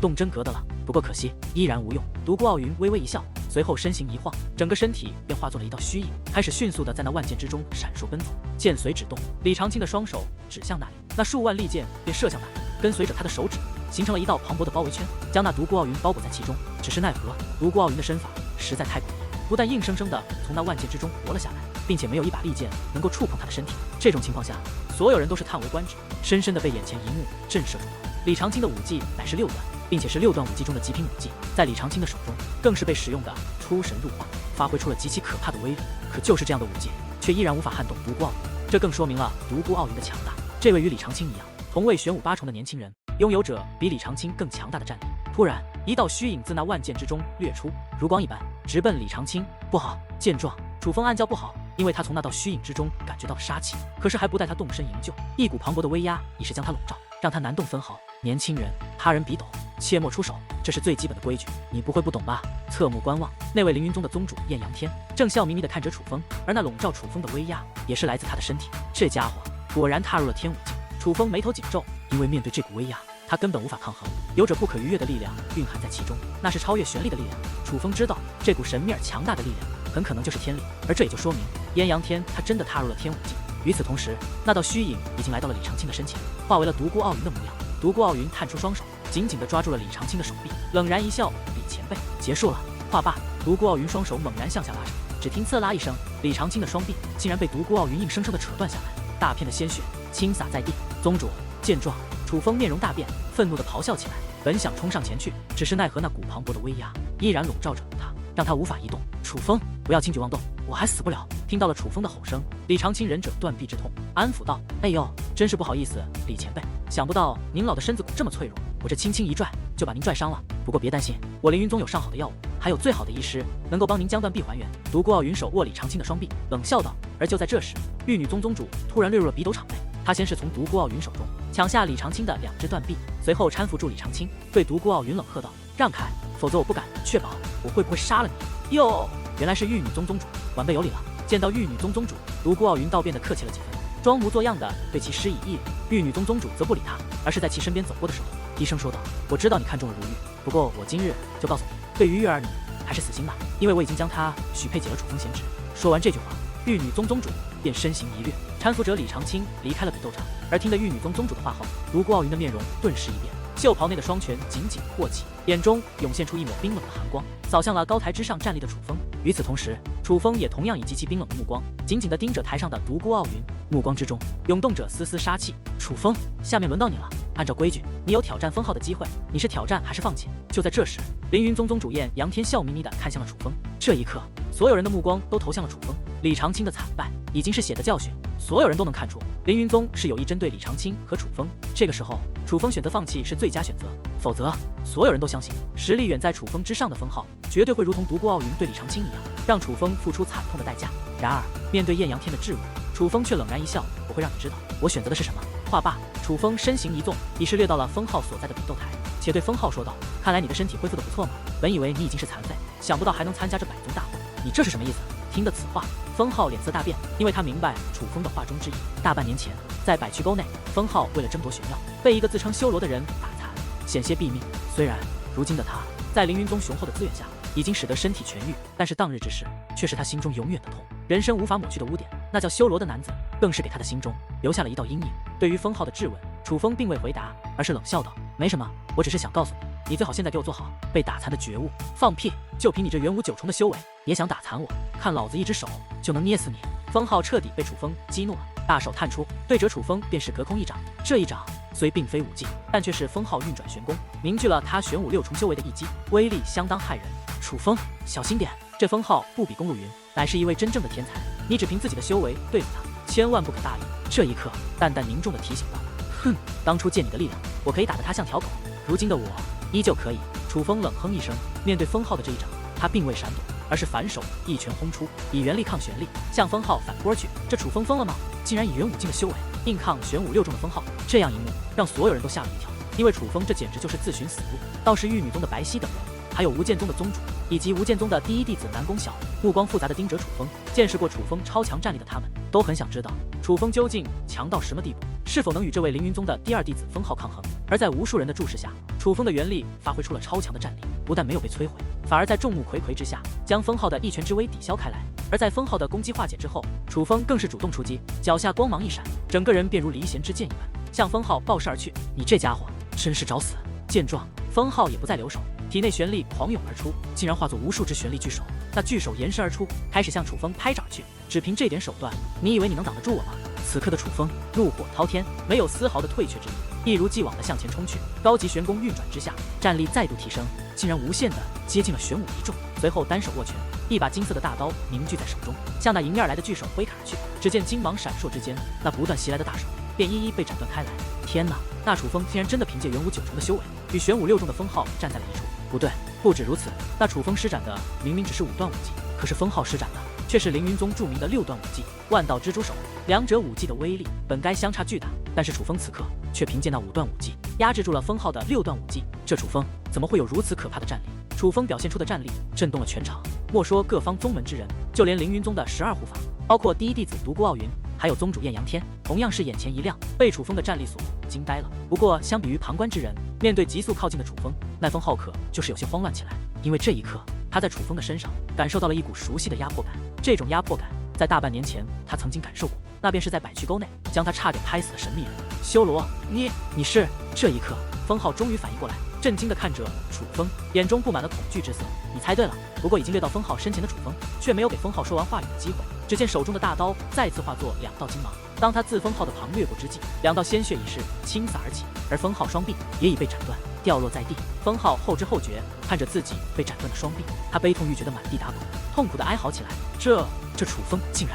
动真格的了，不过可惜依然无用。独孤傲云微微一笑，随后身形一晃，整个身体便化作了一道虚影，开始迅速的在那万剑之中闪烁奔走。剑随指动，李长青的双手指向那里，那数万利剑便射向那里，跟随着他的手指，形成了一道磅礴的包围圈，将那独孤傲云包裹在其中。只是奈何，独孤傲云的身法实在太诡异，不但硬生生的从那万剑之中活了下来，并且没有一把利剑能够触碰他的身体。这种情况下，所有人都是叹为观止，深深的被眼前一幕震慑住了。李长青的武技乃是6段，并且是6段武技中的极品武技，在李长青的手中更是被使用的出神入化，发挥出了极其可怕的威力。可就是这样的武技，却依然无法撼动独孤傲云，这更说明了独孤傲云的强大。这位与李长青一样，同为玄武8重的年轻人，拥有着比李长青更强大的战力。突然，一道虚影自那万剑之中掠出，如光一般，直奔李长青。不好！见状，楚风暗叫不好，因为他从那道虚影之中感觉到了杀气。可是还不待他动身营救，一股磅礴的威压已是将他笼罩，让他难动分毫。年轻人，他人比斗，切莫出手，这是最基本的规矩，你不会不懂吧？侧目观望，那位凌云宗的宗主艳阳天正笑眯眯地看着楚风，而那笼罩楚风的威压也是来自他的身体。这家伙果然踏入了天武境。楚风眉头紧皱，因为面对这股威压，他根本无法抗衡，有着不可逾越的力量蕴含在其中，那是超越玄力的力量。楚风知道，这股神秘而强大的力量很可能就是天力，而这也就说明艳阳天他真的踏入了天武境。与此同时，那道虚影已经来到了李长青的身前，化为了独孤傲云的模样。独孤傲云探出双手，紧紧地抓住了李长青的手臂，冷然一笑：“李前辈，结束了。”话罢，独孤傲云双手猛然向下拉着，只听刺啦一声，李长青的双臂竟然被独孤傲云硬生生地扯断下来，大片的鲜血倾洒在地。宗主见状，楚风面容大变，愤怒地咆哮起来，本想冲上前去，只是奈何那股磅礴的威压依然笼罩着他，让他无法移动。楚风，不要轻举妄动，我还死不了。听到了楚风的吼声，李长青忍者断臂之痛，安抚道：“哎呦，真是不好意思，李前辈，想不到您老的身子骨这么脆弱，我这轻轻一拽就把您拽伤了。不过别担心，我凌云宗有上好的药物，还有最好的医师，能够帮您将断臂还原。”独孤傲云手握李长青的双臂，冷笑道。而就在这时，玉女宗宗主突然掠入了比斗场内，他先是从独孤傲云手中抢下李长青的2只断臂，随后搀扶住李长青，对独孤傲云冷喝道：“让开，否则我不敢确保我会不会杀了你。”哟，原来是玉女宗宗主，晚辈有礼了。见到玉女宗宗主，独孤傲云倒变得客气了几分，装模作样的对其施以一礼。玉女宗宗主则不理他，而是在其身边走过的时候，低声说道：“我知道你看中了如玉，不过我今日就告诉你，对于玉儿你还是死心吧，因为我已经将她许配给了楚风贤侄。”说完这句话，玉女宗宗主便身形一掠，搀扶着李长青离开了比斗场。而听得玉女宗宗主的话后，独孤傲云的面容顿时一变，袖袍内的双拳紧紧握起，眼中涌现出一抹冰冷的寒光，扫向了高台之上站立的楚风。与此同时，楚风也同样以极其冰冷的目光紧紧地盯着台上的独孤傲云，目光之中涌动着丝丝杀气。楚风，下面轮到你了，按照规矩，你有挑战封号的机会，你是挑战还是放弃？就在这时，凌云宗宗主宴杨天笑眯眯地看向了楚风。这一刻，所有人的目光都投向了楚风。李长青的惨败已经是血的教训，所有人都能看出凌云宗是有意针对李长青和楚风。这个时候，楚风选择放弃是最佳选择，否则所有人都相信实力远在楚风之上的封号绝对会如同独孤傲云对李长青一样，让楚风付出惨痛的代价。然而面对艳阳天的质问，楚风却冷然一笑：“我会让你知道我选择的是什么。”话罢，楚风身形一纵，已是掠到了封号所在的比斗台，且对封号说道：“看来你的身体恢复得不错嘛，本以为你已经是残废，想不到还能参加这百宗大会，你这是什么意思？”听得此话，封浩脸色大变，因为他明白楚风的话中之意。大半年前，在百曲沟内，封浩为了争夺玄药，被一个自称修罗的人打残，险些毙命。虽然如今的他在凌云宗雄厚的资源下，已经使得身体痊愈，但是当日之事却是他心中永远的痛，人生无法抹去的污点。那叫修罗的男子，更是给他的心中留下了一道阴影。对于封浩的质问，楚风并未回答，而是冷笑道：“没什么，我只是想告诉你，你最好现在给我做好被打残的觉悟。”放屁！就凭你这元武9重的修为，也想打残我？看老子一只手就能捏死你！封浩彻底被楚风激怒了，大手探出，对着楚风便是隔空一掌。这一掌虽并非武技，但却是封浩运转玄功，凝聚了他玄武6重修为的一击，威力相当骇人。楚风，小心点！这封浩不比公路云，乃是一位真正的天才，你只凭自己的修为对付他，千万不可大意。这一刻，淡淡凝重地提醒道：“哼，当初借你的力量，我可以打得他像条狗，如今的我依旧可以。”楚风冷哼一声，面对封浩的这一掌，他并未闪躲，而是反手一拳轰出，以原力抗玄力，向封浩反扑而去。这楚风疯了吗？竟然以元武境的修为硬抗玄武6中的封浩，这样一幕让所有人都吓了一跳，因为楚风这简直就是自寻死路。倒是玉女宗的白皙等人，还有无剑宗的宗主，以及无剑宗的第一弟子南宫晓，目光复杂的盯着楚风。见识过楚风超强战力的他们，都很想知道楚风究竟强到什么地步，是否能与这位凌云宗的第二弟子封浩抗衡。而在无数人的注视下，楚风的元力发挥出了超强的战力，不但没有被摧毁，反而在众目睽睽之下，将封浩的一拳之威抵消开来。而在封浩的攻击化解之后，楚风更是主动出击，脚下光芒一闪，整个人便如离弦之箭一般，向封浩爆射而去。你这家伙真是找死！见状，封浩也不再留手，体内玄力狂涌而出，竟然化作无数只玄力巨手。那巨手延伸而出，开始向楚风拍掌而去。只凭这点手段，你以为你能挡得住我吗？此刻的楚风怒火滔天，没有丝毫的退却之意，一如既往的向前冲去。高级玄功运转之下，战力再度提升，竟然无限的接近了玄武一众。随后单手握拳，一把金色的大刀凝聚在手中，向那迎面而来的巨手挥砍而去。只见金芒闪烁之间，那不断袭来的大手便一一被斩断开来。天哪！那楚风竟然真的凭借元武9重的修为，与玄武6重的封浩站在了一处。不对，不止如此，那楚风施展的明明只是5段武技，可是封浩施展的却是凌云宗著名的6段武技万道蜘蛛手。两者武技的威力本该相差巨大，但是楚风此刻却凭借那5段武技压制住了封浩的6段武技。这楚风怎么会有如此可怕的战力？楚风表现出的战力震动了全场，莫说各方宗门之人，就连凌云宗的12护法，包括第一弟子独孤傲云，还有宗主艳阳天，同样是眼前一亮，被楚风的战力所惊呆了。不过相比于旁观之人，面对急速靠近的楚风，那封浩可就是有些慌乱起来，因为这一刻他在楚风的身上感受到了一股熟悉的压迫感。这种压迫感在大半年前他曾经感受过，那便是在百渠沟内将他差点拍死的神秘人修罗。你是？这一刻封浩终于反应过来，震惊地看着楚风，眼中布满了恐惧之色。你猜对了。不过已经掠到封浩身前的楚风却没有给封浩说完话语的机会，只见手中的大刀再次化作2道金芒，当他自封浩的旁掠过之际，2道鲜血已是倾洒而起，而封浩双臂也已被斩断，掉落在地。封浩后知后觉，看着自己被斩断的双臂，他悲痛欲绝的满地打滚，痛苦的哀嚎起来。这楚风竟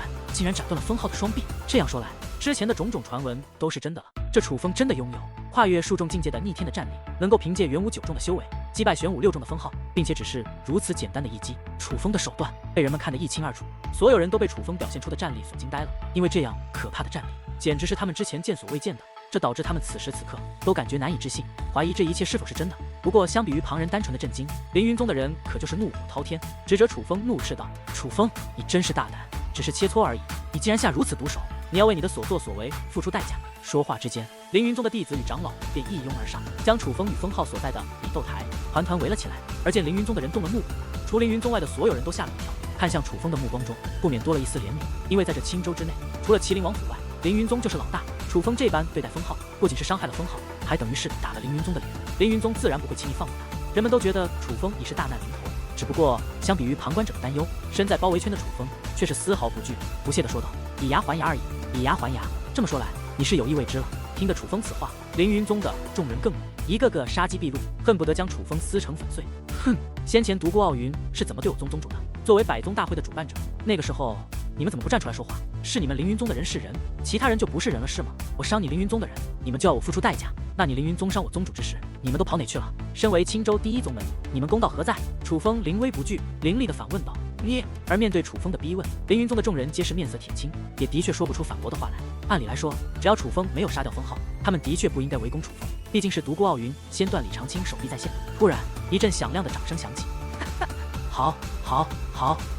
然斩断了封浩的双臂。这样说来，之前的种种传闻都是真的了。这楚风真的拥有跨越数重境界的逆天的战力，能够凭借元武9重的修为击败玄武6重的封浩，并且只是如此简单的一击。楚风的手段被人们看得一清二楚，所有人都被楚风表现出的战力所惊呆了，因为这样可怕的战力简直是他们之前见所未见的，这导致他们此时此刻都感觉难以置信，怀疑这一切是否是真的。不过相比于旁人单纯的震惊，凌云宗的人可就是怒火滔天，指着楚风怒斥道：楚风，你真是大胆，只是切磋而已，你竟然下如此毒手，你要为你的所作所为付出代价。说话之间，凌云宗的弟子与长老便一拥而上，将楚风与封浩所在的比斗台团团围了起来。而见凌云宗的人动了怒火，除凌云宗外的所有人都吓了一跳，看向楚风的目光中不免多了一丝怜悯，因为在这青州之内，除了麒麟王府外，凌云宗就是老大。楚风这般对待封浩，不仅是伤害了封浩，还等于是打了凌云宗的脸。凌云宗自然不会轻易放过他，人们都觉得楚风已是大难临头，只不过相比于旁观者的担忧，身在包围圈的楚风却是丝毫不惧，不屑地说道：以牙还牙而已，以牙还牙。这么说来，你是有意为之了。听得楚风此话，凌云宗的众人更怒，一个个杀机毕露，恨不得将楚风撕成粉碎。哼，先前独孤傲云是怎么对我宗宗主的？作为百宗大会的主办者，那个时候你们怎么不站出来说话？是你们凌云宗的人是人，其他人就不是人了是吗？我伤你凌云宗的人，你们就要我付出代价？那你凌云宗伤我宗主之时，你们都跑哪去了？身为青州第一宗门，你们公道何在？楚风临危不惧，凌厉地反问道。而面对楚风的逼问，凌云宗的众人皆是面色铁青，也的确说不出反驳的话来。按理来说，只要楚风没有杀掉封浩，他们的确不应该围攻楚风，毕竟是独孤傲云先断李长青手臂在先。突然，一阵响亮的掌声响起，好。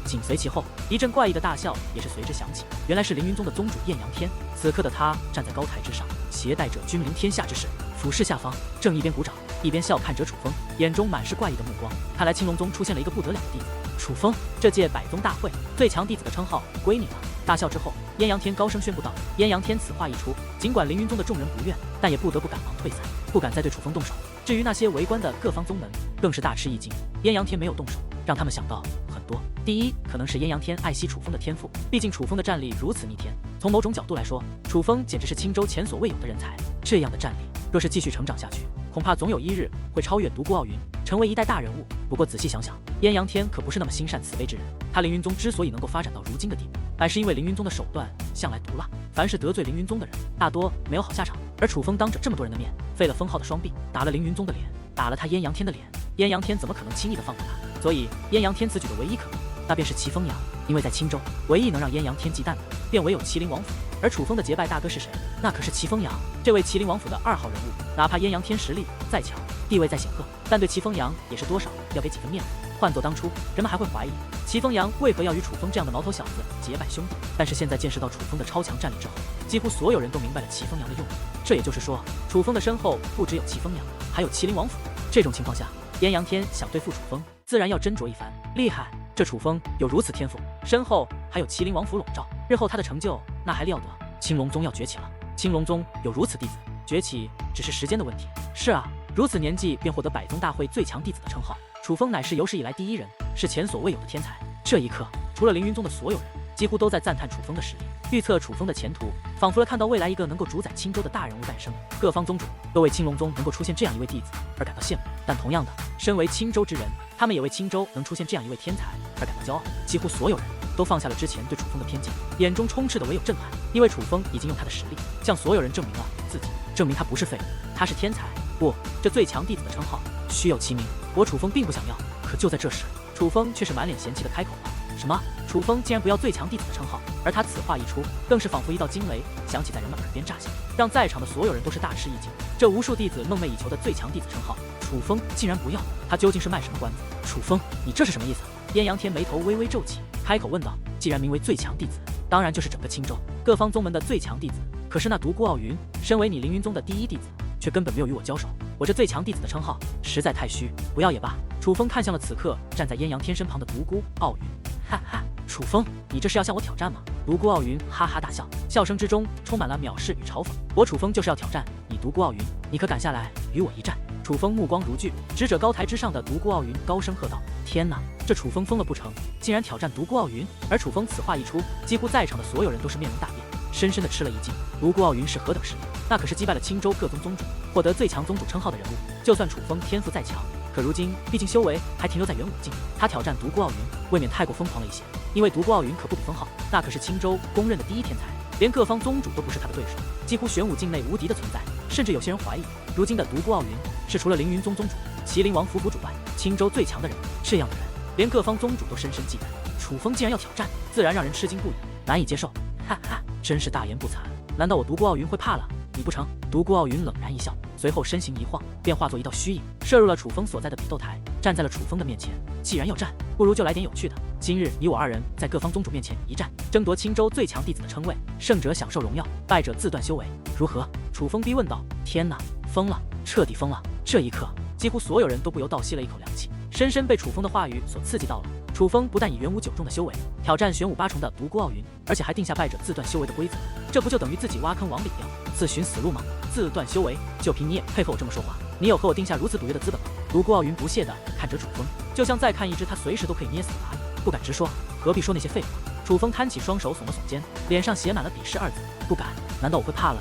紧随其后，一阵怪异的大笑也是随之响起。原来是凌云宗的宗主艳阳天，此刻的他站在高台之上，携带着君临天下之势，俯视下方，正一边鼓掌一边笑看着楚风，眼中满是怪异的目光。看来青龙宗出现了一个不得了的弟子。楚风，这届百宗大会最强弟子的称号归你了。大笑之后，艳阳天高声宣布道。艳阳天此话一出，尽管凌云宗的众人不愿，但也不得不赶忙退散，不敢再对楚风动手。至于那些围观的各方宗门，更是大吃一惊。艳阳天没有动手，让他们想到很多。第一，可能是艳阳天爱惜楚风的天赋，毕竟楚风的战力如此逆天，从某种角度来说，楚风简直是青州前所未有的人才。这样的战力若是继续成长下去，恐怕总有一日会超越独孤傲云，成为一代大人物。不过仔细想想，燕阳天可不是那么心善慈悲之人。他凌云宗之所以能够发展到如今的地步，乃是因为凌云宗的手段向来毒辣，凡是得罪凌云宗的人，大多没有好下场。而楚风当着这么多人的面，废了封号的双臂，打了凌云宗的脸，打了他燕阳天的脸，燕阳天怎么可能轻易的放过他？所以燕阳天此举的唯一可能，那便是齐风阳。因为在青州，唯一能让燕阳天忌惮的，便唯有麒麟王府。而楚风的结拜大哥是谁？那可是齐风阳，这位麒麟王府的2号人物。哪怕燕阳天实力再强，地位再显赫，但对齐风阳也是多少要给几分面子。换作当初，人们还会怀疑齐风阳为何要与楚风这样的毛头小子结拜兄弟。但是现在见识到楚风的超强战力之后，几乎所有人都明白了齐风阳的用意。这也就是说，楚风的身后不只有齐风阳，还有麒麟王府。这种情况下，燕阳天想对付楚风，自然要斟酌一番。厉害！这楚风有如此天赋，身后还有麒麟王府笼罩，日后他的成就那还了得？青龙宗要崛起了。青龙宗有如此弟子，崛起只是时间的问题。是啊，如此年纪便获得百宗大会最强弟子的称号，楚风乃是有史以来第一人，是前所未有的天才。这一刻，除了凌云宗的所有人，几乎都在赞叹楚风的实力，预测楚风的前途，仿佛了看到未来一个能够主宰青州的大人物诞生。各方宗主都为青龙宗能够出现这样一位弟子而感到羡慕，但同样的，身为青州之人，他们也为青州能出现这样一位天才而感到骄傲。几乎所有人都放下了之前对楚风的偏见，眼中充斥的唯有震撼，因为楚风已经用他的实力向所有人证明了自己，证明他不是废物，他是天才。不，这最强弟子的称号虚有其名，我楚风并不想要。可就在这时，楚风却是满脸嫌弃的开口了：“什么？楚风竟然不要最强弟子的称号？”而他此话一出，更是仿佛一道惊雷响起在人们耳边炸响，让在场的所有人都是大吃一惊。这无数弟子梦寐以求的最强弟子称号，楚风竟然不要，他究竟是卖什么关子？楚风，你这是什么意思？燕阳天眉头微微皱起，开口问道：“既然名为最强弟子，当然就是整个青州各方宗门的最强弟子。可是那独孤傲云，身为你凌云宗的第一弟子，却根本没有与我交手。我这最强弟子的称号实在太虚，不要也罢。”楚风看向了此刻站在燕阳天身旁的独孤傲云，哈哈，楚风，你这是要向我挑战吗？独孤傲云哈哈大笑，笑声之中充满了藐视与嘲讽。我楚风就是要挑战你独孤傲云，你可敢下来与我一战？楚风目光如炬，指着高台之上的独孤傲云，高声喝道：“天哪，这楚风疯了不成？竟然挑战独孤傲云！”而楚风此话一出，几乎在场的所有人都是面容大变，深深的吃了一惊。独孤傲云是何等实力？那可是击败了青州各宗宗主，获得最强宗主称号的人物。就算楚风天赋再强，可如今毕竟修为还停留在元武境，他挑战独孤傲云未免太过疯狂了一些。因为独孤傲云可不比封号，那可是青州公认的第一天才，连各方宗主都不是他的对手，几乎玄武境内无敌的存在。甚至有些人怀疑，如今的独孤傲云是除了凌云宗宗主、麒麟王府府主外，青州最强的人。这样的人，连各方宗主都深深忌惮。楚风竟然要挑战，自然让人吃惊不已，难以接受。哈哈，真是大言不惭！难道我独孤傲云会怕了你不成？独孤傲云冷然一笑，随后身形一晃，便化作一道虚影，射入了楚风所在的比斗台，站在了楚风的面前。既然要战，不如就来点有趣的。今日你我二人在各方宗主面前一战，争夺青州最强弟子的称谓，胜者享受荣耀，败者自断修为，如何？楚风逼问道。天哪，疯了，彻底疯了！这一刻，几乎所有人都不由倒吸了一口凉气，深深被楚风的话语所刺激到了。楚风不但以元武9重的修为挑战玄武8重的独孤傲云，而且还定下败者自断修为的规则，这不就等于自己挖坑往里掉，自寻死路吗？自断修为，就凭你也配和我这么说话？你有和我定下如此赌约的资本吗？独孤傲云不屑地看着楚风，就像再看一只他随时都可以捏死的蚂蚁，不敢直说，何必说那些废话？楚风摊起双手，耸了耸肩，脸上写满了鄙视二字。不敢？难道我会怕了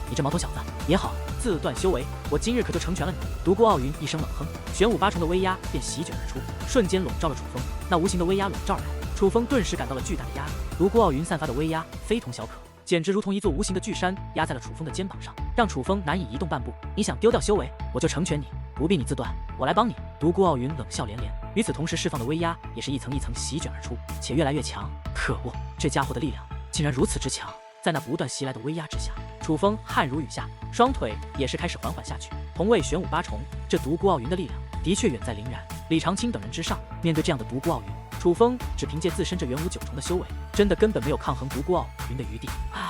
你这毛头小子？也好，自断修为，我今日可就成全了你！独孤傲云一声冷哼，玄武8重的威压便席卷而出，瞬间笼罩了楚风。那无形的威压笼罩而来，楚风顿时感到了巨大的压力。独孤傲云散发的威压非同小可，简直如同一座无形的巨山压在了楚风的肩膀上，让楚风难以移动半步。你想丢掉修为，我就成全你，不必你自断，我来帮你。独孤傲云冷笑连连，与此同时释放的威压也是一层一层席卷而出，且越来越强。可恶，这家伙的力量竟然如此之强！在那不断袭来的威压之下，楚风汗如雨下，双腿也是开始缓缓下去。同为玄武8重，这独孤傲云的力量的确远在凌然、李长青等人之上。面对这样的独孤傲云，楚风只凭借自身这元武9重的修为，真的根本没有抗衡独孤傲云的余地。唉，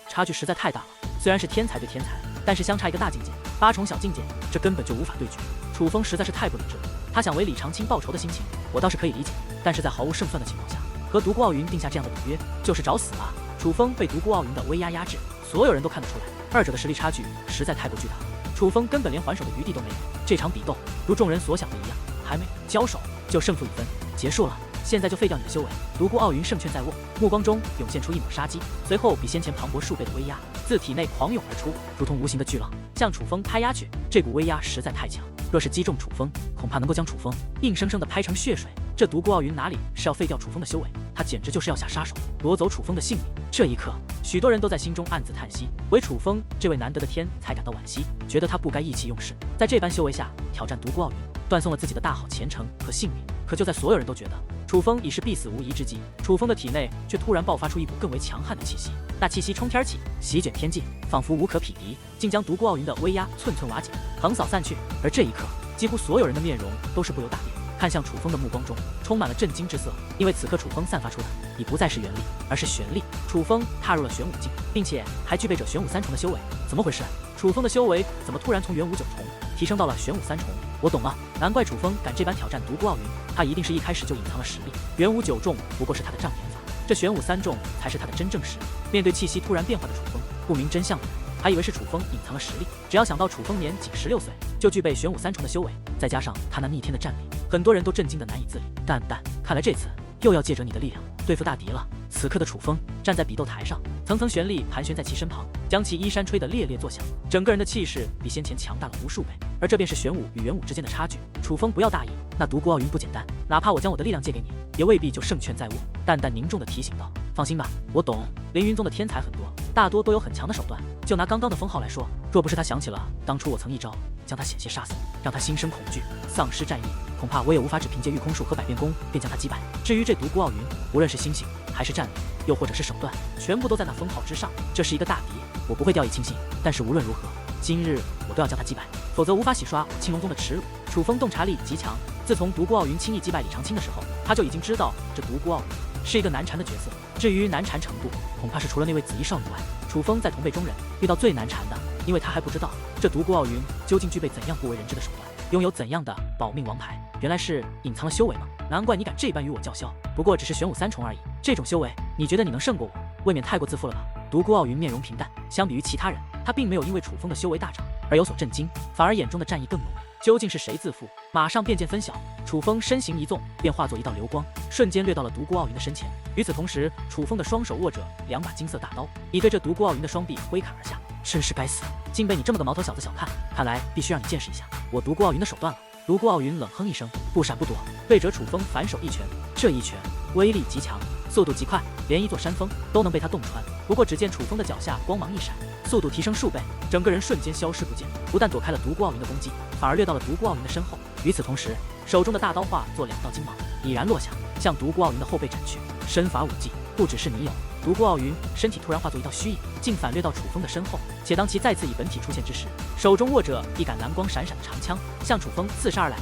差距实在太大了。虽然是天才对天才，但是相差一个大境界，8重小境界，这根本就无法对决。楚风实在是太不理智了，他想为李长青报仇的心情，我倒是可以理解，但是在毫无胜算的情况下，和独孤傲云定下这样的赌约，就是找死啊！楚风被独孤傲云的威压压制，所有人都看得出来，二者的实力差距实在太过巨大了。楚风根本连还手的余地都没有。这场比斗如众人所想的一样，还没交手就胜负已分，结束了。现在就废掉你的修为！独孤傲云胜券在握，目光中涌现出一抹杀机，随后比先前磅礴数倍的威压自体内狂涌而出，如同无形的巨浪向楚风拍压去。这股威压实在太强，若是击中楚风，恐怕能够将楚风硬生生的拍成血水。这独孤傲云哪里是要废掉楚风的修为，他简直就是要下杀手，夺走楚风的性命。这一刻，许多人都在心中暗自叹息，唯楚风这位难得的天才感到惋惜，觉得他不该意气用事，在这般修为下挑战独孤傲云，断送了自己的大好前程和性命。可就在所有人都觉得楚风已是必死无疑之际，楚风的体内却突然爆发出一股更为强悍的气息，那气息冲天起，席卷天际，仿佛无可匹敌，竟将独孤傲云的威压寸寸瓦解，横扫散去。而这一刻，几乎所有人的面容都是不由大变，看向楚风的目光中充满了震惊之色，因为此刻楚风散发出的已不再是元力，而是玄力。楚风踏入了玄武境，并且还具备着玄武三重的修为。怎么回事？楚风的修为怎么突然从元武九重提升到了玄武三重？我懂了，难怪楚风敢这般挑战独孤傲云，他一定是一开始就隐藏了实力。元武九重不过是他的障眼法，这玄武三重才是他的真正实力。面对气息突然变化的楚风，不明真相的人还以为是楚风隐藏了实力。只要想到楚风年仅16岁就具备玄武三重的修为，再加上他那逆天的战力，很多人都震惊得难以自理。但看来这次又要借着你的力量对付大敌了。此刻的楚风站在比斗台上，层层玄力盘旋在其身旁，将其衣衫吹得烈烈作响，整个人的气势比先前强大了无数倍。而这便是玄武与元武之间的差距。楚风不要大意，那独孤傲云不简单，哪怕我将我的力量借给你，也未必就胜券在握。淡淡凝重地提醒道：“放心吧，我懂。凌云宗的天才很多，大多都有很强的手段。就拿刚刚的封号来说，若不是他想起了当初我曾一招将他险些杀死，让他心生恐惧，丧失战意，恐怕我也无法只凭借御空术和百变功便将他击败。至于这独孤傲云，无论是心性还是战力，又或者是手段，全部都在那封号之上。这是一个大敌，我不会掉以轻心。但是无论如何，今日我都要将他击败，否则无法洗刷我青龙宗的耻辱。”楚风洞察力极强，自从独孤傲云轻易击败李长青的时候，他就已经知道这独孤傲云是一个难缠的角色。至于难缠程度，恐怕是除了那位紫衣少女外，楚风在同辈中人遇到最难缠的，因为他还不知道这独孤傲云究竟具备怎样不为人知的手段，拥有怎样的保命王牌。原来是隐藏了修为吗？难怪你敢这般与我叫嚣，不过只是玄武三重而已，这种修为你觉得你能胜过我，未免太过自负了吧？独孤傲云面容平淡，相比于其他人，他并没有因为楚风的修为大涨而有所震惊，反而眼中的战意更浓。究竟是谁自负？马上便见分晓。楚风身形一纵，便化作一道流光，瞬间掠到了独孤傲云的身前。与此同时，楚风的双手握着2把金色大刀，已对着独孤傲云的双臂挥砍而下。真是该死，竟被你这么个毛头小子小看，看来必须让你见识一下我独孤傲云的手段了。独孤傲云冷哼一声，不闪不躲，对着楚风反手一拳。这一拳威力极强，速度极快，连一座山峰都能被他洞穿。不过只见楚风的脚下光芒一闪，速度提升数倍，整个人瞬间消失不见，不但躲开了独孤傲云的攻击，反而掠到了独孤傲云的身后。与此同时，手中的大刀化作2道金芒，已然落下，向独孤傲云的后背斩去。身法武技不只是你有。独孤傲云身体突然化作一道虚影，竟反掠到楚风的身后。且当其再次以本体出现之时，手中握着一杆蓝光闪闪的长枪，向楚风刺杀而来。